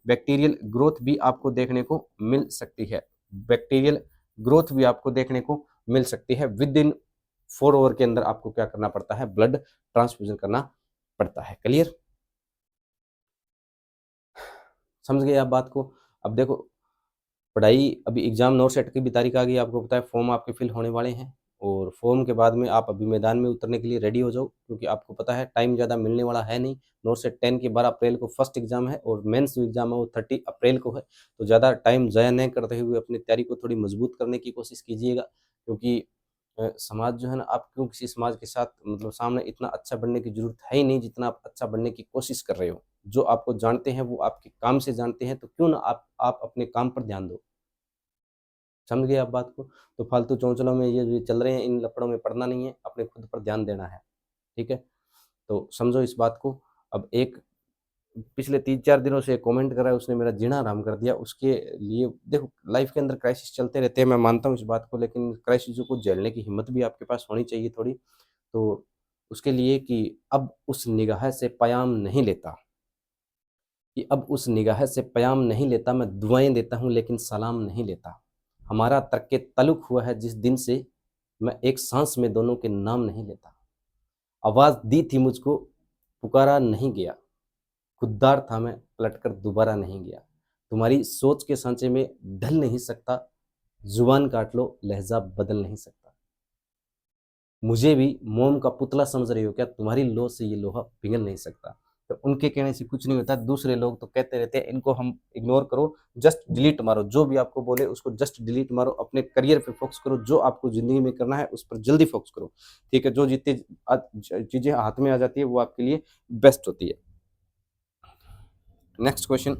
बैक्टीरियल ग्रोथ भी आपको देखने को मिल सकती है, बैक्टीरियल ग्रोथ भी आपको देखने को मिल सकती है। विद इन 4 आवर के अंदर आपको क्या करना पड़ता है, ब्लड ट्रांसफ्यूजन करना पड़ता है। क्लियर, समझ गए आप बात को। अब देखो पढ़ाई, अभी एग्जाम नोट सेट की भी तारीख आ गई, आपको पता है फॉर्म आपके फिल होने वाले हैं, और फॉर्म के बाद में आप अभी मैदान में उतरने के लिए रेडी हो जाओ, क्योंकि आपको पता है टाइम ज़्यादा मिलने वाला है नहीं। नोट सेट 10 की 12 अप्रैल को फर्स्ट एग्जाम है, और मेंस जो एग्जाम है वो 30 अप्रैल को है। तो ज़्यादा टाइम ज़ाया नहीं करते हुए अपनी तैयारी को थोड़ी मजबूत करने की कोशिश कीजिएगा, क्योंकि समाज जो है ना, आप क्यों किसी समाज के साथ मतलब सामने इतना अच्छा बनने की जरूरत है ही नहीं, जितना आप अच्छा बनने की कोशिश कर रहे हो। जो आपको जानते हैं वो आपके काम से जानते हैं, तो क्यों ना आप अपने काम पर ध्यान दो। समझ गए आप बात को। तो फालतू चौंचलों में ये जो चल रहे हैं, इन लफड़ों में पड़ना नहीं है, अपने खुद पर ध्यान देना है, ठीक है। तो समझो इस बात को। अब एक पिछले 3-4 दिनों से कमेंट कर रहा है, उसने मेरा जीना हराम कर दिया। उसके लिए देखो, लाइफ के अंदर क्राइसिस चलते रहते हैं, मैं मानता हूँ इस बात को, लेकिन क्राइसिस को झेलने की हिम्मत भी आपके पास होनी चाहिए थोड़ी। तो उसके लिए कि अब उस निगाह से प्याम नहीं लेता, कि अब उस निगाह से प्याम नहीं लेता, मैं दुआएं देता हूँ लेकिन सलाम नहीं लेता। हमारा तर्क तल्लुक हुआ है जिस दिन से, मैं एक सांस में दोनों के नाम नहीं लेता। आवाज़ दी थी मुझको, पुकारा नहीं गया, खुददार था मैं, पलटकर दोबारा नहीं गया। तुम्हारी सोच के सांचे में ढल नहीं सकता, जुबान काट लो लहजा बदल नहीं सकता। मुझे भी मोम का पुतला समझ रही हो क्या, तुम्हारी लो से ये लोहा पिघल नहीं सकता। तो उनके कहने से कुछ नहीं होता, दूसरे लोग तो कहते रहते हैं, इनको हम इग्नोर करो, जस्ट डिलीट मारो, जो भी आपको बोले उसको जस्ट डिलीट मारो, अपने करियर पे फोकस करो, जो आपको ज़िंदगी में करना है उस पर जल्दी फोकस करो, ठीक है? जो जितनी चीज़ें हाथ में आ जाती है वो आपके लिए बेस्ट होती है। नेक्स्ट क्वेश्चन,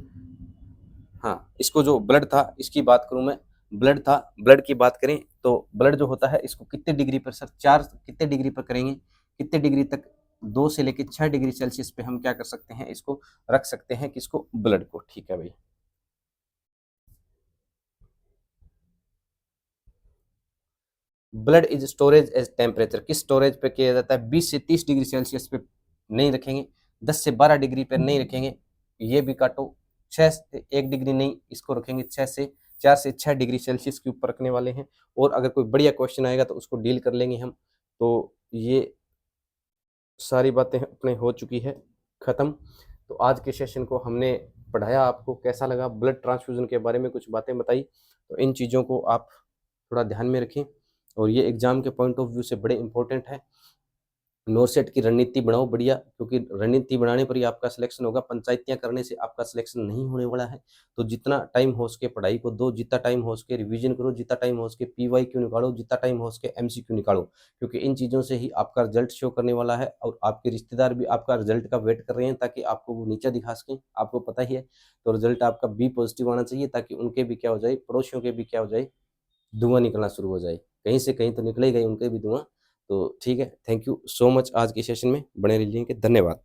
हाँ, इसको जो ब्लड था इसकी बात करूँ मैं, ब्लड था, ब्लड की बात करें तो ब्लड जो होता है इसको कितने डिग्री पर सर, 4 कितने डिग्री पर करेंगे? कितने डिग्री तक, 2 से लेके 6 डिग्री सेल्सियस पे हम क्या कर सकते हैं, इसको रख सकते हैं, किसको? ब्लड को, ठीक है भाई। Blood is storage as temperature, किस स्टोरेज पे किया जाता है? 20 से 30 डिग्री सेल्सियस पे नहीं रखेंगे, 10 से 12 डिग्री पे नहीं रखेंगे, ये भी काटो, 6 से 1 डिग्री नहीं, इसको रखेंगे 6 से 4 से 6 डिग्री सेल्सियस के ऊपर रखने वाले हैं। और अगर कोई बढ़िया क्वेश्चन आएगा तो उसको डील कर लेंगे हम। तो ये सारी बातें अपने हो चुकी है ख़त्म। तो आज के सेशन को हमने पढ़ाया, आपको कैसा लगा? ब्लड ट्रांसफ्यूज़न के बारे में कुछ बातें बताई, तो इन चीज़ों को आप थोड़ा ध्यान में रखें, और ये एग्ज़ाम के पॉइंट ऑफ व्यू से बड़े इंपॉर्टेंट है। नोरसेट की रणनीति बनाओ बढ़िया, क्योंकि रणनीति बनाने पर ही आपका सिलेक्शन होगा, पंचायतियाँ करने से आपका सिलेक्शन नहीं होने वाला है। तो जितना टाइम हो सके पढ़ाई को दो, जितना टाइम हो सके रिवीजन करो, जितना टाइम हो सके पीवाईक्यू निकालो, जितना टाइम हो सके एमसीक्यू निकालो, क्योंकि इन चीज़ों से ही आपका रिजल्ट शो करने वाला है, और आपके रिश्तेदार भी आपका रिजल्ट का वेट कर रहे हैं ताकि आपको वो नीचा दिखा सकें, आपको पता ही है। तो रिजल्ट आपका बी पॉजिटिव आना चाहिए ताकि उनके भी क्या हो जाए, पड़ोसियों के भी क्या हो जाए, धुआँ निकलना शुरू हो जाए, कहीं से कहीं तो निकलेगा ही उनके भी धुआँ। तो ठीक है, थैंक यू सो मच, आज के सेशन में बने रहिए, धन्यवाद।